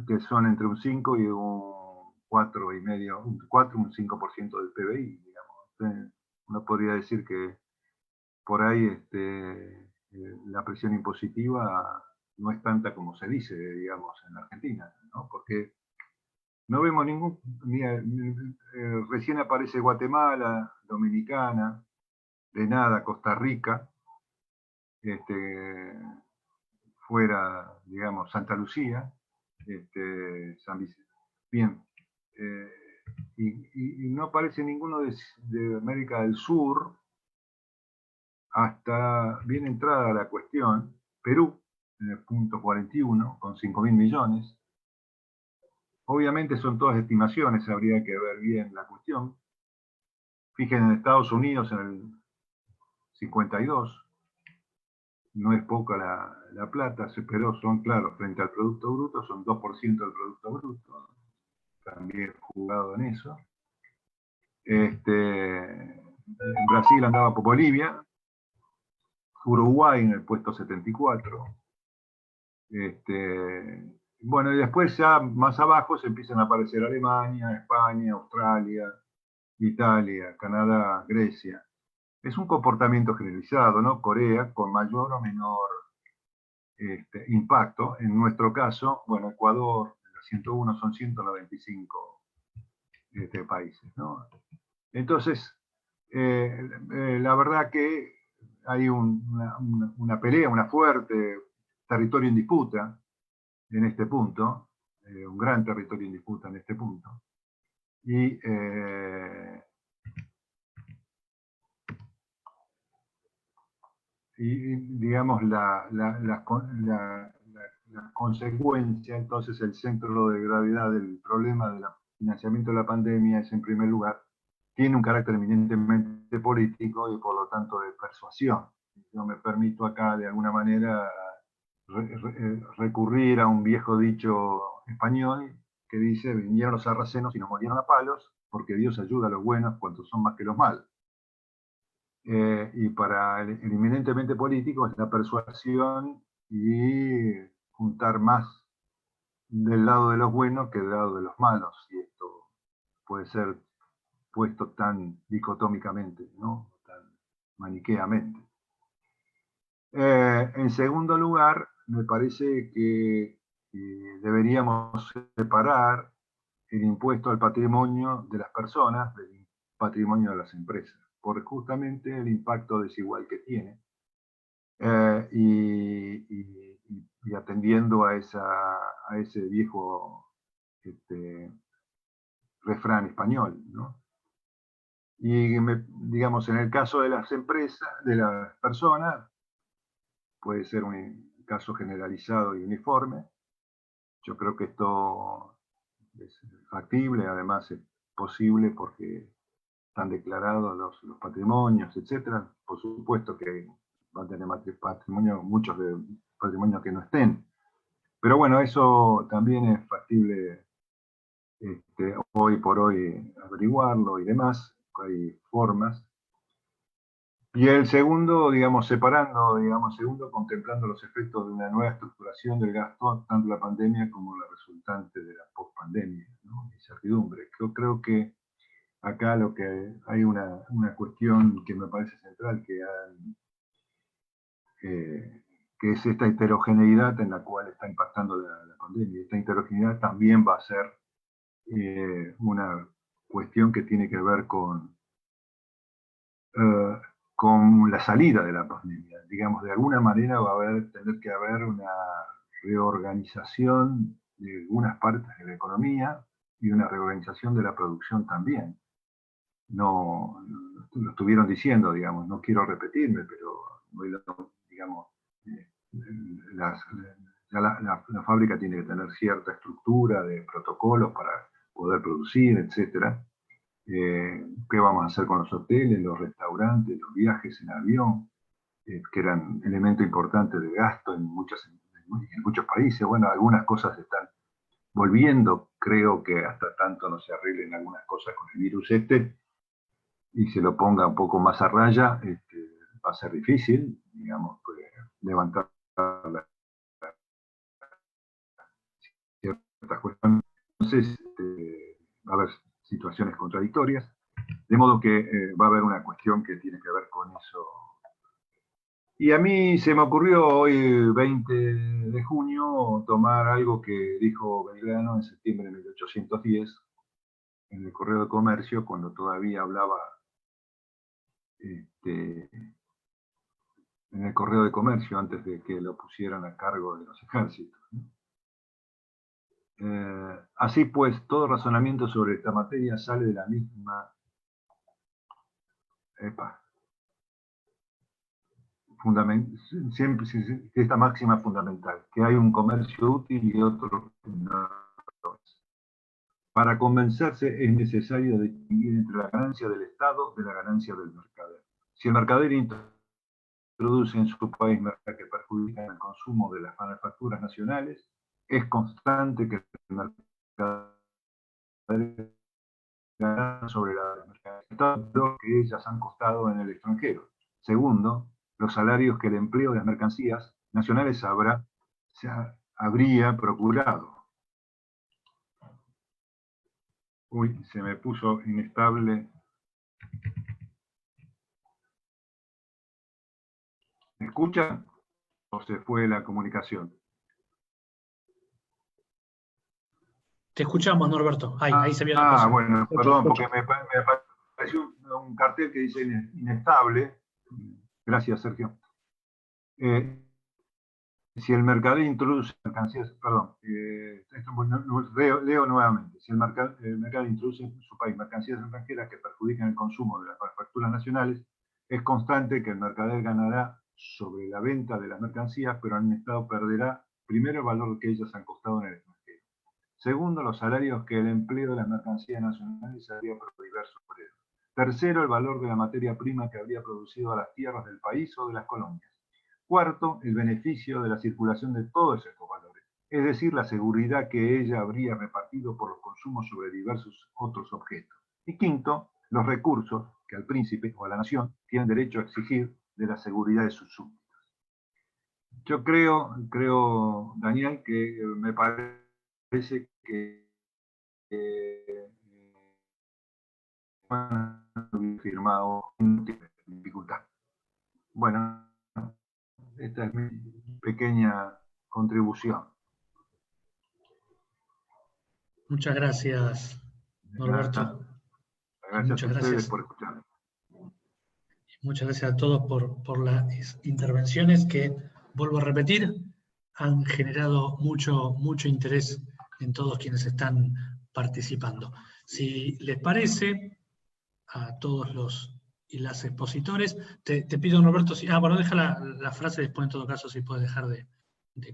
que son entre un 5 y un 4,5, un 5% del PBI, digamos. Uno podría decir que por ahí la presión impositiva no es tanta como se dice, digamos, en Argentina, ¿no? Porque no vemos recién aparece Guatemala, Dominicana, de nada, Costa Rica, fuera, digamos, Santa Lucía, San Vicente. Bien, y no aparece ninguno de América del Sur, hasta bien entrada la cuestión, Perú, en el punto 41, con 5.000 millones. Obviamente son todas estimaciones, habría que ver bien la cuestión. Fíjense en Estados Unidos en el 52, no es poca la plata, pero son, claro, frente al Producto Bruto, son 2% del Producto Bruto, también jugado en eso. En Brasil andaba por Bolivia, Uruguay en el puesto 74. Bueno, y después ya más abajo se empiezan a aparecer Alemania, España, Australia, Italia, Canadá, Grecia. Es un comportamiento generalizado, ¿no? Corea con mayor o menor impacto. En nuestro caso, bueno, Ecuador, en la 101 son 195 países, ¿no? Entonces, la verdad que hay una pelea, una fuerte territorio en disputa en este punto, un gran territorio en disputa en este punto. Y digamos, la consecuencia, entonces el centro de gravedad del problema del financiamiento de la pandemia es, en primer lugar, tiene un carácter eminentemente político y por lo tanto de persuasión. Yo me permito acá de alguna manera recurrir a un viejo dicho español que dice: vinieron los sarracenos y nos molieron a palos, porque Dios ayuda a los buenos cuando son más que los malos. Y para el eminentemente político es la persuasión y juntar más del lado de los buenos que del lado de los malos. Y esto puede ser puesto tan dicotómicamente, ¿no? Tan maniqueamente. En segundo lugar, me parece que deberíamos separar el impuesto al patrimonio de las personas del patrimonio de las empresas, por justamente el impacto desigual que tiene, y atendiendo a ese viejo refrán español, ¿no? Y digamos, en el caso de las empresas, de las personas, puede ser un caso generalizado y uniforme. Yo creo que esto es factible, además es posible porque están declarados los patrimonios, etc. Por supuesto que van a tener patrimonio, muchos de patrimonios que no estén. Pero bueno, eso también es factible hoy por hoy averiguarlo y demás. Hay formas. Y el segundo, digamos, contemplando los efectos de una nueva estructuración del gasto, tanto la pandemia como la resultante de la post-pandemia, ¿no? Incertidumbre. Yo creo que acá hay una cuestión que me parece central, que es esta heterogeneidad en la cual está impactando la pandemia. Esta heterogeneidad también va a ser una cuestión que tiene que ver con la salida de la pandemia. Digamos, de alguna manera va a tener que haber una reorganización de algunas partes de la economía y una reorganización de la producción también. No, lo estuvieron diciendo, digamos, no quiero repetirme, pero digamos, la fábrica tiene que tener cierta estructura de protocolos para poder producir, etc. ¿Qué vamos a hacer con los hoteles, los restaurantes, los viajes en avión, que eran elemento importante de gasto en muchos países? Bueno, algunas cosas están volviendo, creo que hasta tanto no se arreglen algunas cosas con el virus y se lo ponga un poco más a raya, va a ser difícil, digamos, levantar ciertas cuestiones. Entonces, va a haber situaciones contradictorias, de modo que va a haber una cuestión que tiene que ver con eso. Y a mí se me ocurrió hoy, 20 de junio, tomar algo que dijo Belgrano en septiembre de 1810, en el Correo de Comercio, cuando todavía hablaba en el Correo de Comercio, antes de que lo pusieran a cargo de los ejércitos, ¿no? Así pues, todo razonamiento sobre esta materia sale de la misma siempre esta máxima fundamental, que hay un comercio útil y otro no. Para convencerse es necesario distinguir entre la ganancia del Estado de la ganancia del mercader. Si el mercader introduce en su país mercancías que perjudican el consumo de las manufacturas nacionales, es constante que el mercader gana sobre las mercancías que ellas han costado en el extranjero. Segundo, los salarios que el empleo de las mercancías nacionales habría procurado. Uy, se me puso inestable. ¿Me escuchan? ¿O se fue la comunicación? Te escuchamos, Norberto. Ahí se vio la cosa. Bueno, perdón, porque me apareció un cartel que dice inestable. Gracias, Sergio. Si el mercader introduce mercancías, perdón, leo nuevamente. Si el mercado introduce en su país mercancías extranjeras que perjudican el consumo de las manufacturas nacionales, es constante que el mercader ganará sobre la venta de las mercancías, pero el Estado perderá primero el valor que ellas han costado en el extranjero. Segundo, los salarios que el empleo de las mercancías nacionales habría por diversos obreros. Tercero, el valor de la materia prima que habría producido a las tierras del país o de las colonias. Cuarto, el beneficio de la circulación de todos estos valores, es decir, la seguridad que ella habría repartido por los consumos sobre diversos otros objetos. Y quinto, los recursos que al príncipe o a la nación tienen derecho a exigir de la seguridad de sus súbditos. Yo creo, Daniel, que me parece que firmado no tiene dificultad. Bueno, esta es mi pequeña contribución. Muchas gracias, Norberto. Gracias a ustedes por escucharme. Muchas gracias a todos por las intervenciones que, vuelvo a repetir, han generado mucho interés en todos quienes están participando. Si les parece, a todos los y las expositores, te pido, Norberto, bueno, deja la frase después en todo caso, si puedes dejar de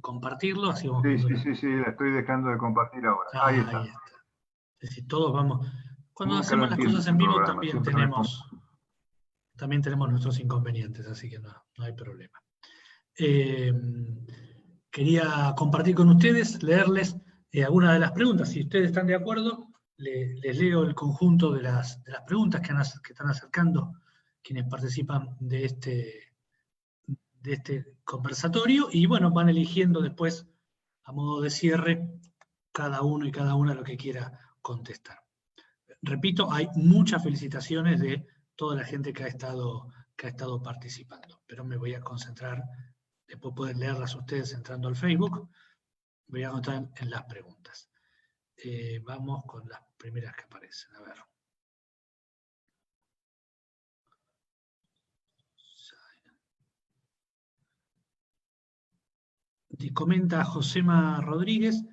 compartirlo. Así vamos sí, la estoy dejando de compartir ahora. Ahí está. Es decir, todos vamos. Cuando Nunca hacemos las cosas en vivo también tenemos nuestros inconvenientes, así que no hay problema. Quería compartir con ustedes, leerles algunas de las preguntas. Si ustedes están de acuerdo, les leo el conjunto de las preguntas que están acercando quienes participan de este conversatorio, y bueno, van eligiendo después, a modo de cierre, cada uno y cada una lo que quiera contestar. Repito, hay muchas felicitaciones de toda la gente que ha estado participando, pero me voy a concentrar, después pueden leerlas ustedes entrando al Facebook, me voy a concentrar en las preguntas. Vamos con las primeras que aparecen, a ver. Comenta Josema Rodríguez,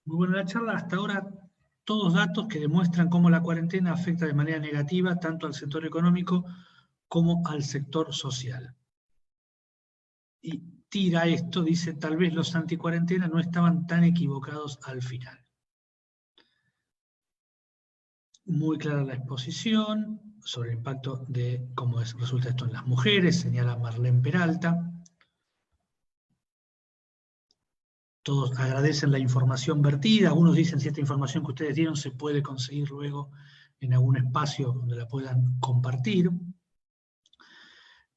muy buena la charla, hasta ahora todos datos que demuestran cómo la cuarentena afecta de manera negativa tanto al sector económico como al sector social. Y tira esto, dice, tal vez los anticuarentena no estaban tan equivocados al final. Muy clara la exposición sobre el impacto de cómo resulta esto en las mujeres, señala Marlene Peralta. Todos agradecen la información vertida, algunos dicen si esta información que ustedes dieron se puede conseguir luego en algún espacio donde la puedan compartir.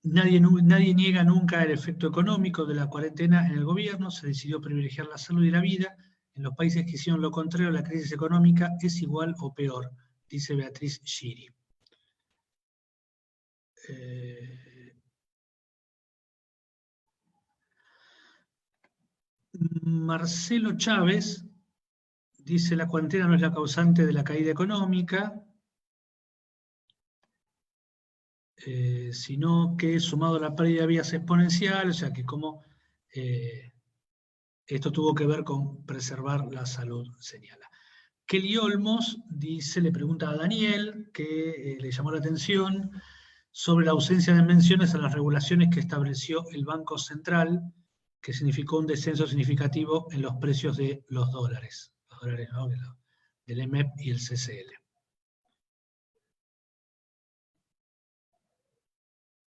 Nadie niega nunca el efecto económico de la cuarentena en el gobierno, se decidió privilegiar la salud y la vida. En los países que hicieron lo contrario, la crisis económica es igual o peor, dice Beatriz Giri. Marcelo Chávez dice, la cuarentena no es la causante de la caída económica, sino que sumado a la pérdida de vías exponencial, o sea que como esto tuvo que ver con preservar la salud, señala. Kelly Olmos dice, le pregunta a Daniel, que le llamó la atención sobre la ausencia de menciones a las regulaciones que estableció el Banco Central, que significó un descenso significativo en los precios de los dólares, ¿no? Del MEP y el CCL.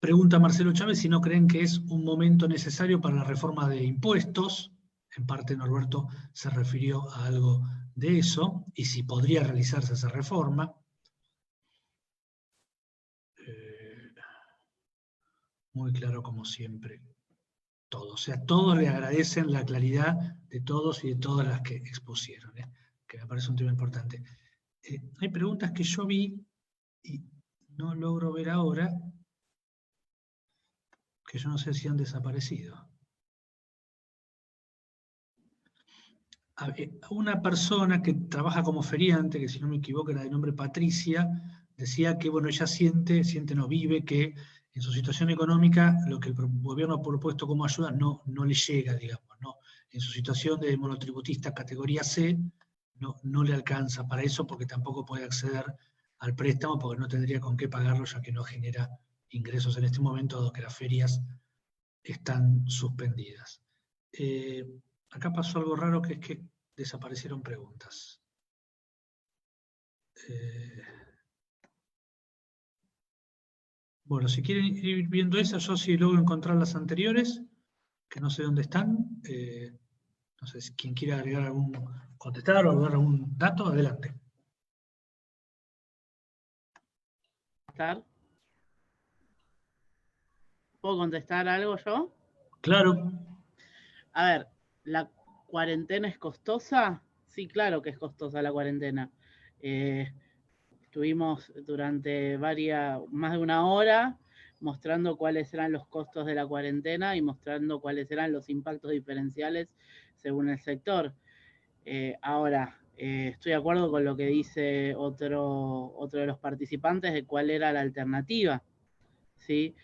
Pregunta Marcelo Chávez si no creen que es un momento necesario para la reforma de impuestos. En parte Norberto se refirió a algo de eso, y si podría realizarse esa reforma. Muy claro como siempre. Todos, o sea, todos le agradecen la claridad de todos y de todas las que expusieron, que me parece un tema importante. Hay preguntas que yo vi y no logro ver ahora, que yo no sé si han desaparecido. una persona que trabaja como feriante, que si no me equivoco era de nombre Patricia, decía que, bueno, ella no vive, que en su situación económica lo que el gobierno ha propuesto como ayuda no le llega, digamos, ¿no? En su situación de monotributista categoría C, no le alcanza para eso porque tampoco puede acceder al préstamo porque no tendría con qué pagarlo ya que no genera ingresos en este momento, dado que las ferias están suspendidas. Acá pasó algo raro, que es que desaparecieron preguntas. Bueno, si quieren ir viendo esas, yo sí logro encontrar las anteriores, que no sé dónde están. No sé si quien quiera agregar contestar o dar algún dato, adelante. ¿Puedo contestar algo yo? Claro. A ver, ¿la cuarentena es costosa? Sí, claro que es costosa la cuarentena. Estuvimos durante más de una hora mostrando cuáles eran los costos de la cuarentena y mostrando cuáles eran los impactos diferenciales según el sector. Ahora, estoy de acuerdo con lo que dice otro de los participantes de cuál era la alternativa, ¿sí?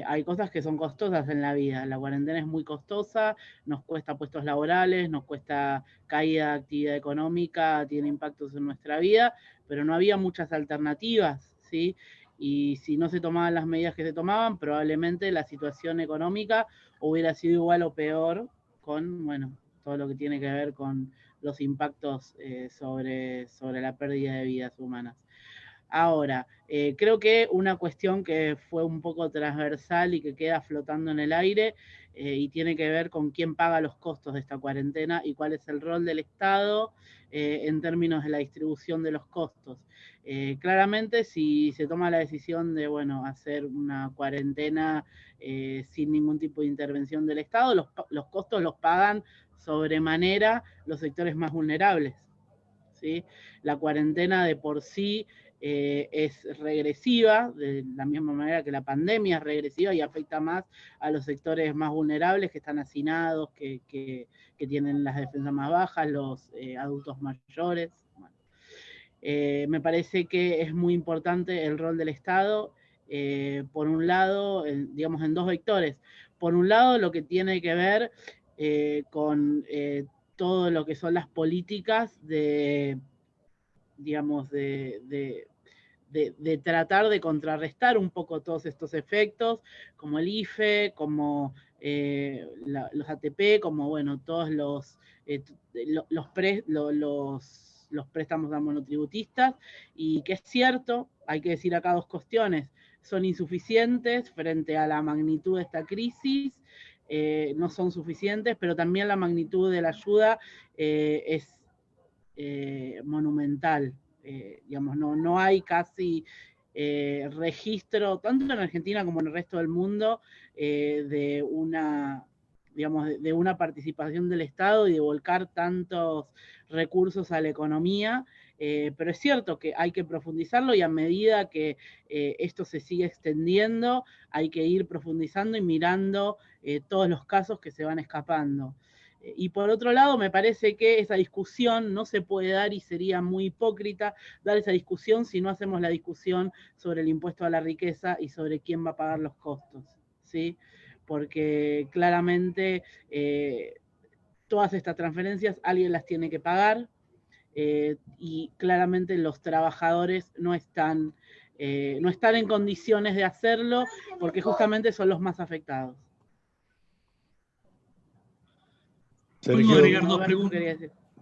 Hay cosas que son costosas en la vida. La cuarentena es muy costosa, nos cuesta puestos laborales, nos cuesta caída de actividad económica, tiene impactos en nuestra vida, pero no había muchas alternativas, ¿sí? Y si no se tomaban las medidas que se tomaban, probablemente la situación económica hubiera sido igual o peor con, bueno, todo lo que tiene que ver con los impactos sobre la pérdida de vidas humanas. Ahora, creo que una cuestión que fue un poco transversal y que queda flotando en el aire y tiene que ver con quién paga los costos de esta cuarentena y cuál es el rol del Estado en términos de la distribución de los costos. Claramente, si se toma la decisión de, bueno, hacer una cuarentena sin ningún tipo de intervención del Estado, los costos los pagan sobremanera los sectores más vulnerables, ¿sí? La cuarentena de por sí es regresiva, de la misma manera que la pandemia es regresiva y afecta más a los sectores más vulnerables que están hacinados, que tienen las defensas más bajas, los adultos mayores. Bueno, me parece que es muy importante el rol del Estado, por un lado, digamos en dos vectores. Por un lado, lo que tiene que ver con todo lo que son las políticas digamos, de tratar de contrarrestar un poco todos estos efectos, como el IFE, como los ATP, como, bueno, todos los préstamos a monotributistas, y que es cierto, hay que decir acá dos cuestiones, son insuficientes frente a la magnitud de esta crisis, no son suficientes, pero también la magnitud de la ayuda es monumental. Digamos, no hay casi registro, tanto en Argentina como en el resto del mundo, de una participación del Estado y de volcar tantos recursos a la economía, pero es cierto que hay que profundizarlo y a medida que esto se sigue extendiendo, hay que ir profundizando y mirando todos los casos que se van escapando. Y por otro lado, me parece que esa discusión no se puede dar y sería muy hipócrita dar esa discusión si no hacemos la discusión sobre el impuesto a la riqueza y sobre quién va a pagar los costos, ¿sí? Porque claramente todas estas transferencias alguien las tiene que pagar y claramente los trabajadores no están en condiciones de hacerlo porque justamente son los más afectados. ¿Puedo agregar dos preguntas?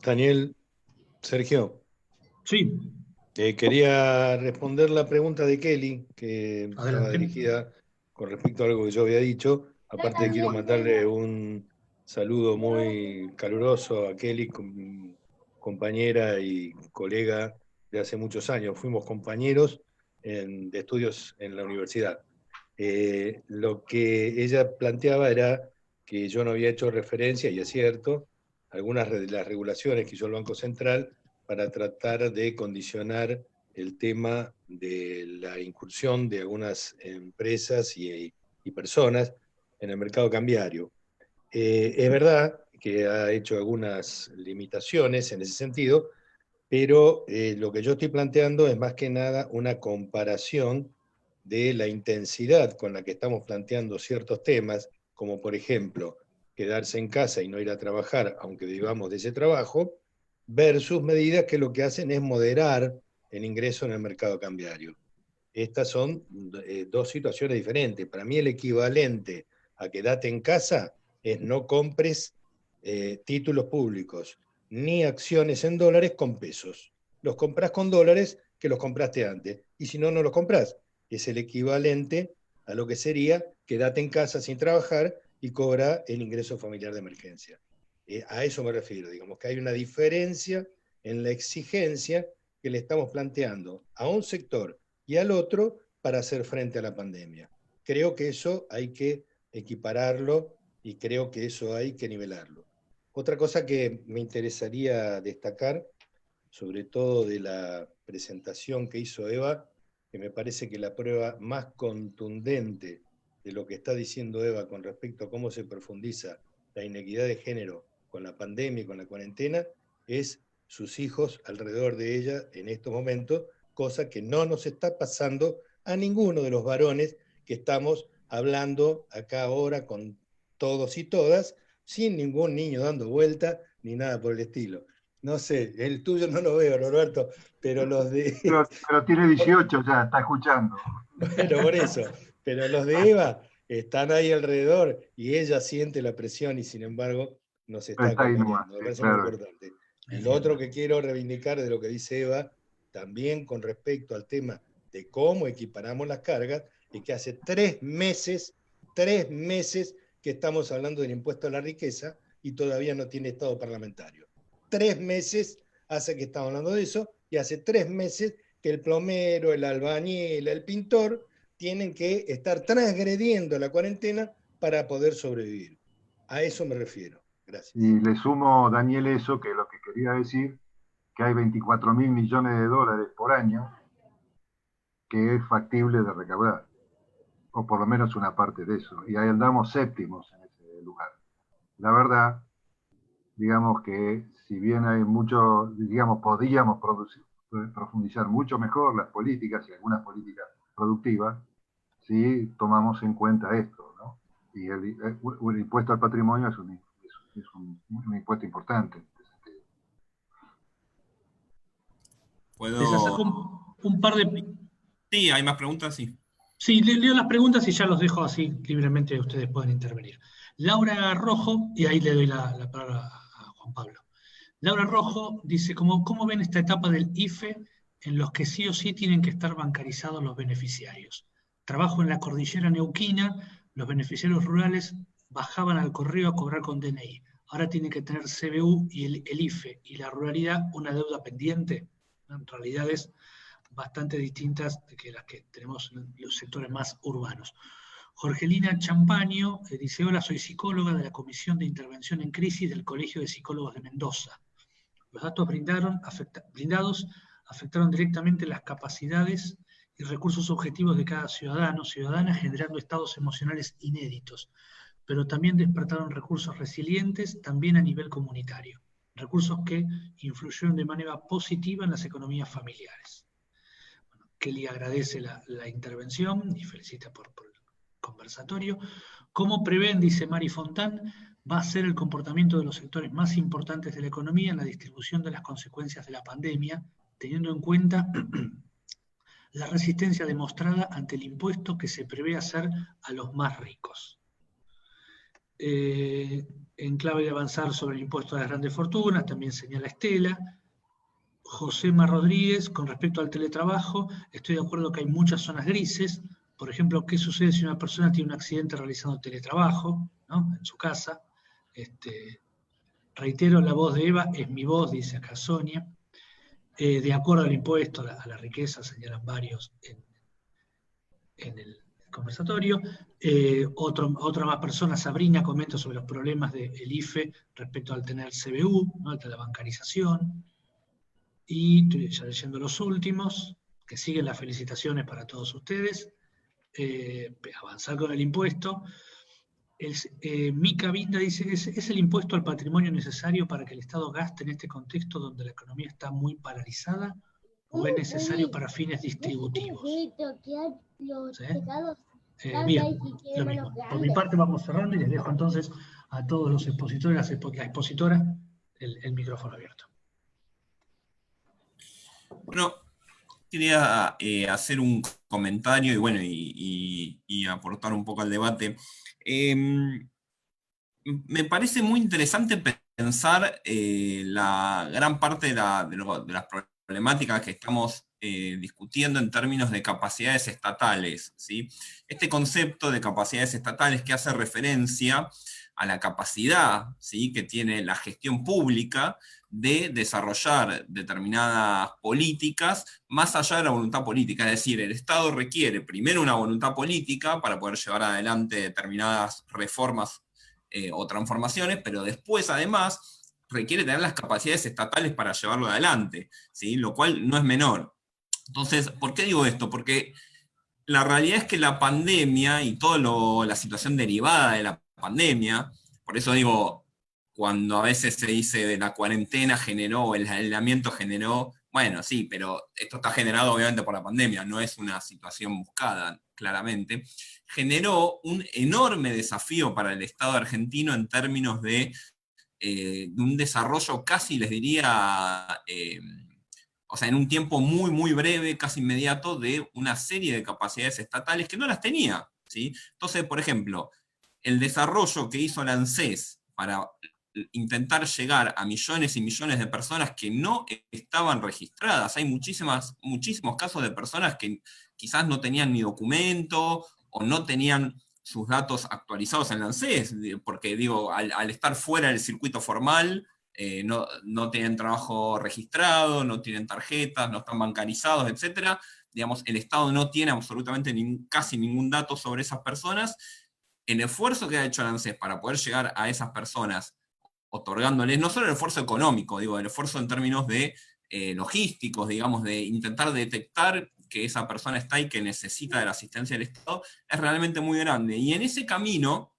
Daniel, Sergio. Sí. Quería responder la pregunta de Kelly, que estaba dirigida con respecto a algo que yo había dicho. Aparte, quiero mandarle un saludo muy caluroso a Kelly, compañera y colega de hace muchos años. Fuimos compañeros de estudios en la universidad. Lo que ella planteaba era que yo no había hecho referencia, y es cierto, a algunas de las regulaciones que hizo el Banco Central para tratar de condicionar el tema de la incursión de algunas empresas y personas en el mercado cambiario. Es verdad que ha hecho algunas limitaciones en ese sentido, pero lo que yo estoy planteando es más que nada una comparación de la intensidad con la que estamos planteando ciertos temas, como por ejemplo, quedarse en casa y no ir a trabajar, aunque vivamos de ese trabajo, versus medidas que lo que hacen es moderar el ingreso en el mercado cambiario. Estas son dos situaciones diferentes. Para mí el equivalente a quedarte en casa es no compres títulos públicos ni acciones en dólares con pesos. Los compras con dólares que los compraste antes. Y si no, no los compras. Es el equivalente a lo que sería quédate en casa sin trabajar y cobra el ingreso familiar de emergencia. A eso me refiero. Digamos que hay una diferencia en la exigencia que le estamos planteando a un sector y al otro para hacer frente a la pandemia. Creo que eso hay que equipararlo y creo que eso hay que nivelarlo. Otra cosa que me interesaría destacar, sobre todo de la presentación que hizo Eva, que me parece que la prueba más contundente de lo que está diciendo Eva con respecto a cómo se profundiza la inequidad de género con la pandemia y con la cuarentena, es sus hijos alrededor de ella en estos momentos, cosa que no nos está pasando a ninguno de los varones que estamos hablando acá ahora con todos y todas, sin ningún niño dando vuelta ni nada por el estilo. No sé, el tuyo no lo veo, Roberto, pero los de... Pero tiene 18 ya, está escuchando. Bueno, por eso. Pero los de Eva están ahí alrededor y ella siente la presión y sin embargo nos está acompañando. Me parece muy importante. Y lo otro que quiero reivindicar de lo que dice Eva, también con respecto al tema de cómo equiparamos las cargas, es que hace 3 meses que estamos hablando del impuesto a la riqueza y todavía no tiene estado parlamentario. 3 meses hace que estamos hablando de eso y hace 3 meses que el plomero, el albañil, el pintor tienen que estar transgrediendo la cuarentena para poder sobrevivir. A eso me refiero. Gracias. Y le sumo, Daniel, eso, que lo que quería decir, que hay 24.000 millones de dólares por año que es factible de recaudar, o por lo menos una parte de eso, y ahí andamos séptimos en ese lugar. La verdad, digamos que si bien hay mucho, digamos, podríamos profundizar mucho mejor las políticas y algunas políticas productivas, si tomamos en cuenta esto, ¿no? Y el impuesto al patrimonio es un impuesto importante. ¿Les sacó un par de... Sí, ¿hay más preguntas? Sí. Sí, leo las preguntas y ya los dejo así, libremente ustedes pueden intervenir. Laura Rojo, y ahí le doy la palabra a Juan Pablo. Laura Rojo dice, ¿cómo ven esta etapa del IFE en los que sí o sí tienen que estar bancarizados los beneficiarios? Trabajo en la cordillera neuquina, los beneficiarios rurales bajaban al correo a cobrar con DNI. Ahora tienen que tener CBU y el IFE y la ruralidad una deuda pendiente. En realidades bastante distintas de que las que tenemos en los sectores más urbanos. Jorgelina Champaño dice, hola, soy psicóloga de la Comisión de Intervención en Crisis del Colegio de Psicólogos de Mendoza. Los datos brindados afectaron directamente las capacidades y recursos objetivos de cada ciudadano, ciudadana, generando estados emocionales inéditos, pero también despertaron recursos resilientes también a nivel comunitario, recursos que influyeron de manera positiva en las economías familiares. Bueno, Kelly agradece la intervención y felicita por el conversatorio. ¿Cómo prevén, dice Mari Fontán, va a ser el comportamiento de los sectores más importantes de la economía en la distribución de las consecuencias de la pandemia, teniendo en cuenta la resistencia demostrada ante el impuesto que se prevé hacer a los más ricos? En clave de avanzar sobre el impuesto a las grandes fortunas, también señala Estela. Josema Rodríguez, con respecto al teletrabajo, estoy de acuerdo que hay muchas zonas grises. Por ejemplo, ¿qué sucede si una persona tiene un accidente realizando teletrabajo, ¿no?, en su casa? Reitero, la voz de Eva es mi voz, dice acá Sonia. De acuerdo al impuesto a la riqueza, señalan varios en el conversatorio. Otra más persona, Sabrina, comenta sobre los problemas del IFE respecto al tener CBU, ¿no?, de la bancarización. Y estoy ya leyendo los últimos, que siguen las felicitaciones para todos ustedes. Avanzar con el impuesto. Mica Vinda dice, ¿es el impuesto al patrimonio necesario para que el Estado gaste en este contexto donde la economía está muy paralizada o es necesario para fines distributivos? ¿Sí? Bien, lo mismo. Por mi parte vamos cerrando y les dejo entonces a todos los expositores, la expositora, el micrófono abierto. Bueno, quería hacer un comentario y bueno, y aportar un poco al debate. Me parece muy interesante pensar la gran parte de las problemáticas que estamos discutiendo en términos de capacidades estatales, ¿sí? Este concepto de capacidades estatales que hace referencia a la capacidad, ¿sí?, que tiene la gestión pública de desarrollar determinadas políticas más allá de la voluntad política. Es decir, el Estado requiere primero una voluntad política para poder llevar adelante determinadas reformas o transformaciones, pero después además requiere tener las capacidades estatales para llevarlo adelante, ¿sí?, lo cual no es menor. Entonces, ¿por qué digo esto? Porque la realidad es que la pandemia y toda la situación derivada de la pandemia, por eso digo, cuando a veces se dice de la cuarentena generó, el aislamiento generó, bueno, sí, pero esto está generado obviamente por la pandemia, no es una situación buscada, claramente, generó un enorme desafío para el Estado argentino en términos de un desarrollo casi, les diría, o sea, en un tiempo muy, muy breve, casi inmediato, de una serie de capacidades estatales que no las tenía, ¿sí? Entonces, por ejemplo, el desarrollo que hizo la ANSES para intentar llegar a millones y millones de personas que no estaban registradas. Hay muchísimos casos de personas que quizás no tenían ni documento o no tenían sus datos actualizados en la ANSES, porque digo, al estar fuera del circuito formal, no tienen trabajo registrado, no tienen tarjetas, no están bancarizados, etc. Digamos, el Estado no tiene absolutamente casi ningún dato sobre esas personas. El esfuerzo que ha hecho la ANSES para poder llegar a esas personas, otorgándoles no solo el esfuerzo económico, digo, el esfuerzo en términos de logísticos, digamos, de intentar detectar que esa persona está y que necesita de la asistencia del Estado, es realmente muy grande. Y en ese camino,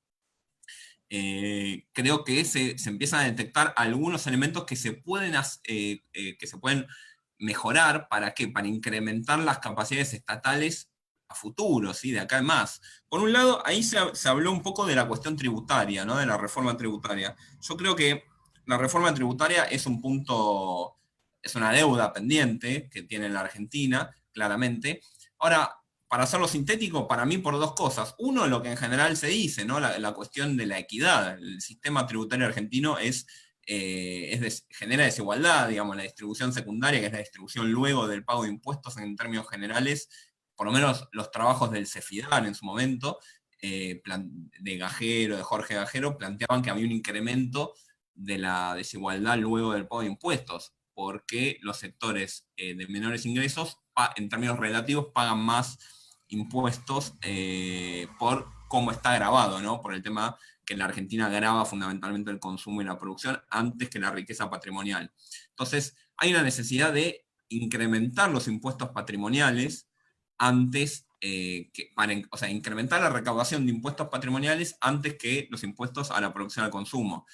creo que se empiezan a detectar algunos elementos que se pueden mejorar. ¿Para qué? Para incrementar las capacidades estatales a futuro, ¿sí?, de acá en más. Por un lado, ahí se habló un poco de la cuestión tributaria, ¿no?, de la reforma tributaria. Yo creo que la reforma tributaria es un punto, es una deuda pendiente que tiene la Argentina, claramente. Ahora, para hacerlo sintético, para mí por dos cosas. Uno, lo que en general se dice, ¿no?, la cuestión de la equidad. El sistema tributario argentino genera desigualdad, digamos, la distribución secundaria, que es la distribución luego del pago de impuestos en términos generales, por lo menos los trabajos del Cefidar en su momento, de Jorge Gajero, planteaban que había un incremento de la desigualdad luego del pago de impuestos, porque los sectores de menores ingresos, en términos relativos, pagan más impuestos por cómo está grabado, ¿no?, por el tema que en la Argentina grava fundamentalmente el consumo y la producción antes que la riqueza patrimonial. Entonces, hay una necesidad de incrementar los impuestos patrimoniales antes, o sea, incrementar la recaudación de impuestos patrimoniales antes que los impuestos a la producción y al consumo.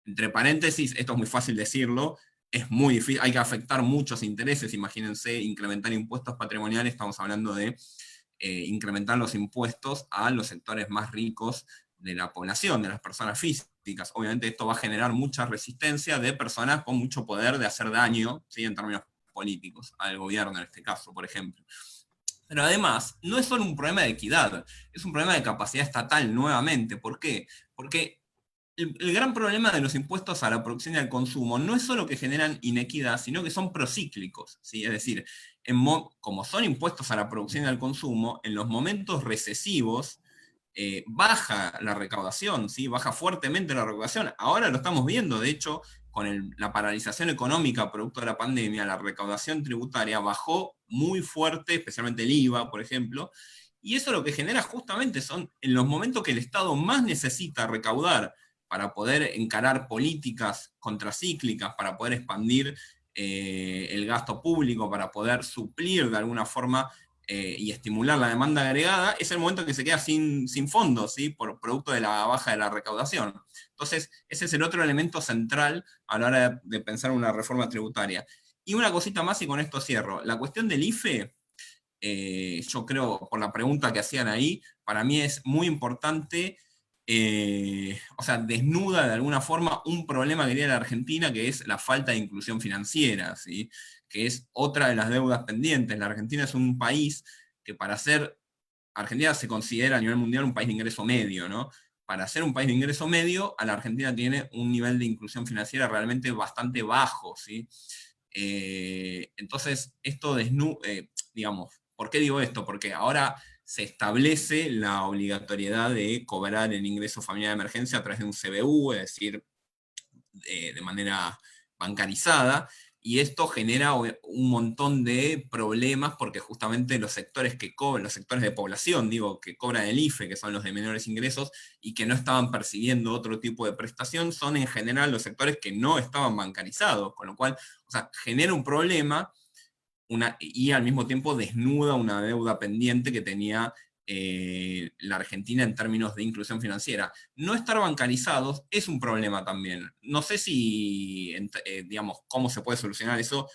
Entre paréntesis, esto es muy fácil decirlo, es muy difícil, hay que afectar muchos intereses. Imagínense, incrementar impuestos patrimoniales, estamos hablando de incrementar los impuestos a los sectores más ricos de la población, de las personas físicas. Obviamente esto va a generar mucha resistencia de personas con mucho poder de hacer daño, ¿sí?, en términos políticos, al gobierno en este caso, por ejemplo. Pero además, no es solo un problema de equidad, es un problema de capacidad estatal nuevamente. ¿Por qué? Porque el gran problema de los impuestos a la producción y al consumo no es solo que generan inequidad, sino que son procíclicos, ¿sí? Es decir, como son impuestos a la producción y al consumo, en los momentos recesivos baja la recaudación, ¿sí?, baja fuertemente la recaudación. Ahora lo estamos viendo, de hecho, con la paralización económica producto de la pandemia, la recaudación tributaria bajó muy fuerte, especialmente el IVA, por ejemplo, y eso lo que genera justamente son, en los momentos que el Estado más necesita recaudar para poder encarar políticas contracíclicas, para poder expandir el gasto público, para poder suplir de alguna forma y estimular la demanda agregada, es el momento en que se queda sin fondos, ¿sí? Por producto de la baja de la recaudación. Entonces, ese es el otro elemento central a la hora de pensar una reforma tributaria. Y una cosita más y con esto cierro. La cuestión del IFE, yo creo, por la pregunta que hacían ahí, para mí es muy importante, o sea, desnuda de alguna forma un problema que tiene la Argentina, que es la falta de inclusión financiera, ¿sí? Que es otra de las deudas pendientes. La Argentina es un país que Argentina se considera a nivel mundial un país de ingreso medio, ¿no? Para ser un país de ingreso medio, a la Argentina tiene un nivel de inclusión financiera realmente bastante bajo, ¿sí? Entonces, esto digamos, ¿por qué digo esto? Porque ahora se establece la obligatoriedad de cobrar el ingreso familiar de emergencia a través de un CBU, es decir, de manera bancarizada, y esto genera un montón de problemas porque justamente los sectores que cobran, los sectores de población, digo, que cobran el IFE, que son los de menores ingresos, y que no estaban percibiendo otro tipo de prestación, son en general los sectores que no estaban bancarizados, con lo cual, o sea, genera un problema y al mismo tiempo desnuda una deuda pendiente que tenía la Argentina en términos de inclusión financiera. No estar bancarizados es un problema también. No sé si, digamos, cómo se puede solucionar eso.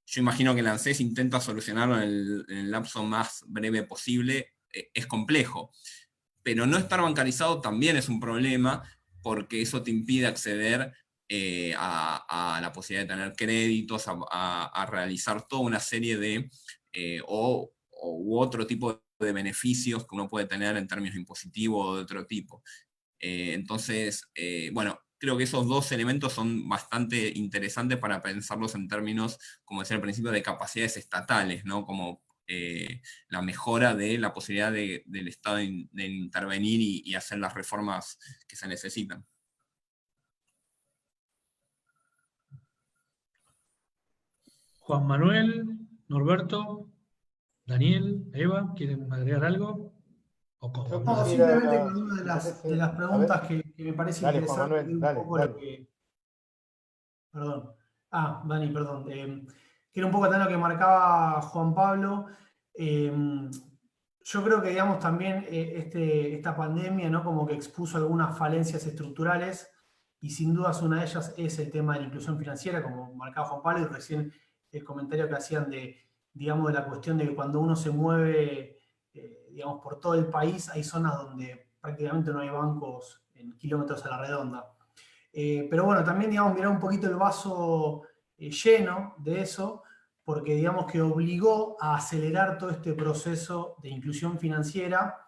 Yo imagino que el ANSES intenta solucionarlo en el lapso más breve posible. Es complejo. Pero no estar bancarizado también es un problema porque eso te impide acceder a la posibilidad de tener créditos, a realizar toda una serie de, u otro tipo de beneficios que uno puede tener en términos impositivos o de otro tipo. Entonces, bueno, creo que esos dos elementos son bastante interesantes para pensarlos en términos, como decía al principio, de capacidades estatales, ¿no? Como la mejora de la posibilidad del Estado de intervenir y hacer las reformas que se necesitan. Juan Manuel, Norberto, Daniel, Eva, ¿quieren agregar algo? ¿O cómo? No, simplemente con una de las preguntas que me parece Dale, Juan interesante, Manuel, un dale, poco dale. lo que. Perdón. Dani, perdón. Que era un poco también lo que marcaba Juan Pablo. Yo creo que, digamos, también esta pandemia, ¿no? Como que expuso algunas falencias estructurales y sin dudas una de ellas es el tema de la inclusión financiera, como marcaba Juan Pablo, y recién el comentario que hacían digamos, de la cuestión de que cuando uno se mueve, digamos, por todo el país, hay zonas donde prácticamente no hay bancos en kilómetros a la redonda. Pero bueno, también, digamos, mirar un poquito el vaso lleno de eso, porque digamos que obligó a acelerar todo este proceso de inclusión financiera.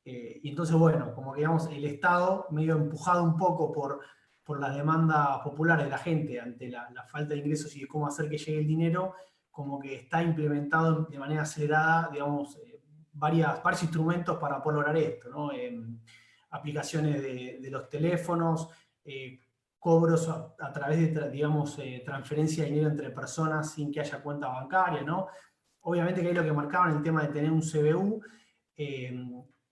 Y entonces, bueno, como que digamos, el Estado, medio empujado un poco por las demandas populares de la gente ante la falta de ingresos y de cómo hacer que llegue el dinero, como que está implementado de manera acelerada, digamos, varios instrumentos para poder lograr esto, ¿no? Aplicaciones de los teléfonos, cobros a través de, digamos, transferencia de dinero entre personas sin que haya cuenta bancaria, ¿no? Obviamente que ahí lo que marcaban el tema de tener un CBU,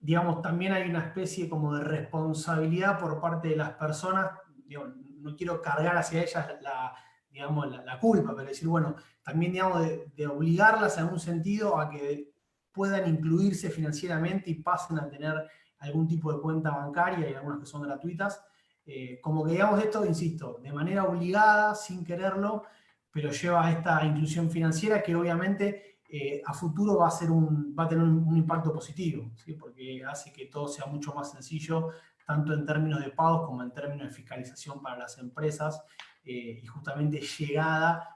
digamos, también hay una especie como de responsabilidad por parte de las personas, digo, no quiero cargar hacia ellas digamos, la culpa, pero decir, bueno, también, digamos, de obligarlas en un sentido a que puedan incluirse financieramente y pasen a tener algún tipo de cuenta bancaria, y algunas que son gratuitas. Como que digamos esto, insisto, de manera obligada, sin quererlo, pero lleva a esta inclusión financiera que obviamente a futuro va a tener un impacto positivo, ¿sí? Porque hace que todo sea mucho más sencillo, tanto en términos de pagos como en términos de fiscalización para las empresas, y justamente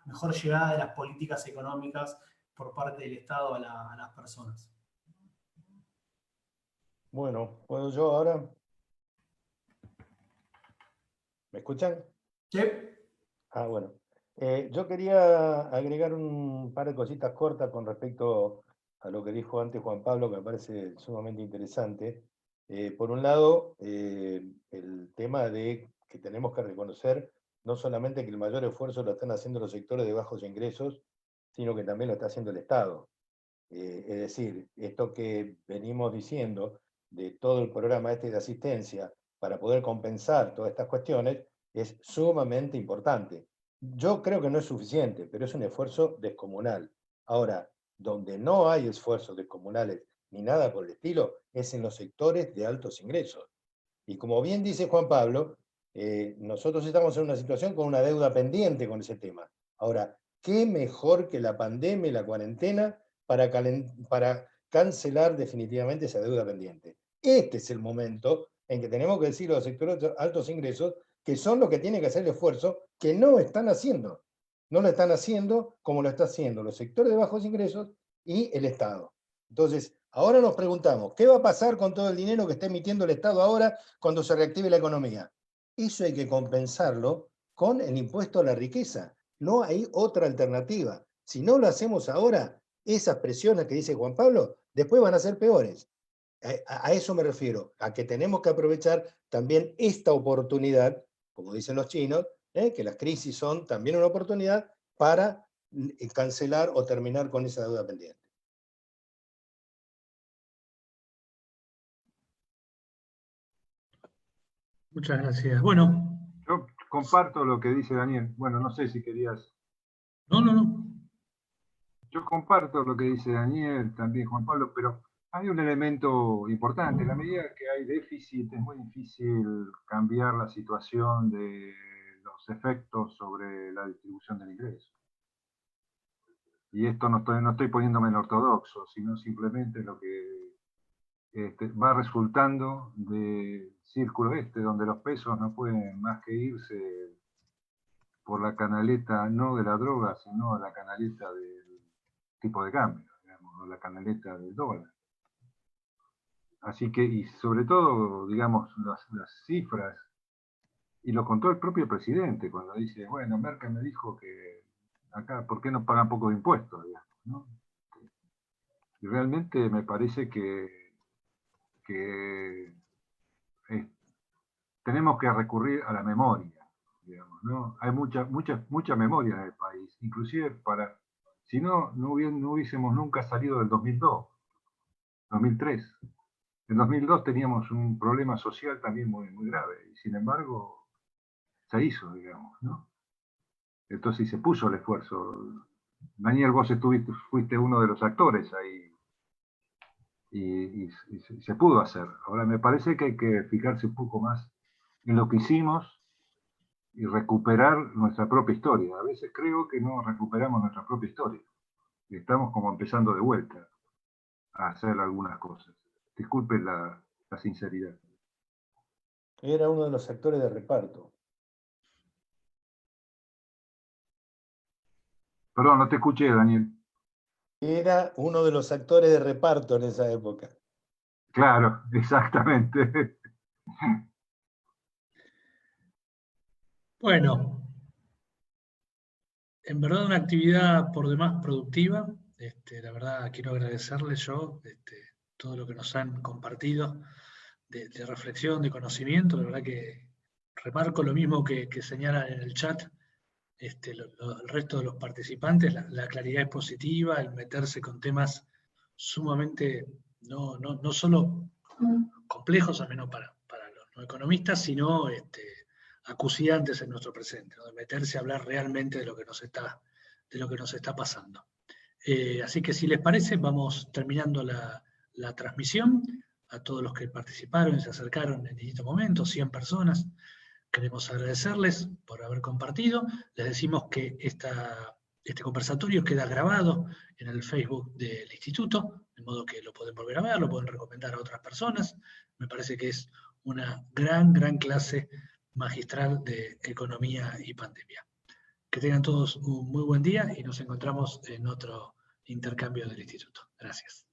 mejor llegada de las políticas económicas por parte del Estado a las personas. Bueno, ¿puedo yo ahora? ¿Me escuchan? ¿Sí? Bueno. Yo quería agregar un par de cositas cortas con respecto a lo que dijo antes Juan Pablo, que me parece sumamente interesante. Por un lado, el tema de que tenemos que reconocer no solamente que el mayor esfuerzo lo están haciendo los sectores de bajos ingresos, sino que también lo está haciendo el Estado. Es decir, esto que venimos diciendo de todo el programa de asistencia para poder compensar todas estas cuestiones es sumamente importante. Yo creo que no es suficiente, pero es un esfuerzo descomunal. Ahora, donde no hay esfuerzos descomunales ni nada por el estilo, es en los sectores de altos ingresos. Y como bien dice Juan Pablo, nosotros estamos en una situación con una deuda pendiente con ese tema. Ahora, ¿qué mejor que la pandemia y la cuarentena para cancelar definitivamente esa deuda pendiente? Este es el momento en que tenemos que decir a los sectores de altos ingresos que son los que tienen que hacer el esfuerzo, que no están haciendo. No lo están haciendo como lo están haciendo los sectores de bajos ingresos y el Estado. Entonces, ahora nos preguntamos, ¿qué va a pasar con todo el dinero que está emitiendo el Estado ahora cuando se reactive la economía? Eso hay que compensarlo con el impuesto a la riqueza. No hay otra alternativa. Si no lo hacemos ahora, esas presiones que dice Juan Pablo, después van a ser peores. A eso me refiero, a que tenemos que aprovechar también esta oportunidad, como dicen los chinos, que las crisis son también una oportunidad para cancelar o terminar con esa deuda pendiente. Muchas gracias. Bueno. Yo comparto lo que dice Daniel. Bueno, no sé si querías... No. Yo comparto lo que dice Daniel, también Juan Pablo, pero hay un elemento importante. En la medida que hay déficit, es muy difícil cambiar la situación de los efectos sobre la distribución del ingreso. Y esto no estoy poniéndome en ortodoxo, sino simplemente lo que va resultando del círculo donde los pesos no pueden más que irse por la canaleta, no de la droga, sino la canaleta del tipo de cambio, digamos, o la canaleta del dólar. Así que, y sobre todo, digamos, las cifras, y lo contó el propio presidente cuando dice, bueno, Merkel me dijo que acá, ¿por qué no pagan poco de impuestos? Digamos, ¿no? Y realmente me parece que tenemos que recurrir a la memoria, digamos, ¿no? Hay mucha memoria en el país, inclusive si no hubiésemos nunca salido del 2002, 2003. En 2002 teníamos un problema social también muy, muy grave, y sin embargo se hizo, digamos, ¿no? Entonces se puso el esfuerzo. Daniel, vos fuiste uno de los actores ahí, y se pudo hacer. Ahora me parece que hay que fijarse un poco más en lo que hicimos y recuperar nuestra propia historia. A veces creo que no recuperamos nuestra propia historia. Estamos como empezando de vuelta a hacer algunas cosas. Disculpen la sinceridad. Era uno de los actores de reparto. Perdón, no te escuché, Daniel. Era uno de los actores de reparto en esa época. Claro, exactamente. Bueno, en verdad una actividad por demás productiva. La verdad quiero agradecerles yo todo lo que nos han compartido de reflexión, de conocimiento. La verdad que remarco lo mismo que señalan en el chat el resto de los participantes. La claridad es positiva, el meterse con temas sumamente no solo complejos, al menos para los no economistas, sino acuciantes en nuestro presente, ¿no? De meterse a hablar realmente de lo que nos está pasando. Así que si les parece, vamos terminando la transmisión. A todos los que participaron y se acercaron en distintos momentos, 100 personas, queremos agradecerles por haber compartido. Les decimos que este conversatorio queda grabado en el Facebook del Instituto, de modo que lo pueden volver a ver, lo pueden recomendar a otras personas. Me parece que es una gran clase magistral de economía y pandemia. Que tengan todos un muy buen día y nos encontramos en otro intercambio del Instituto. Gracias.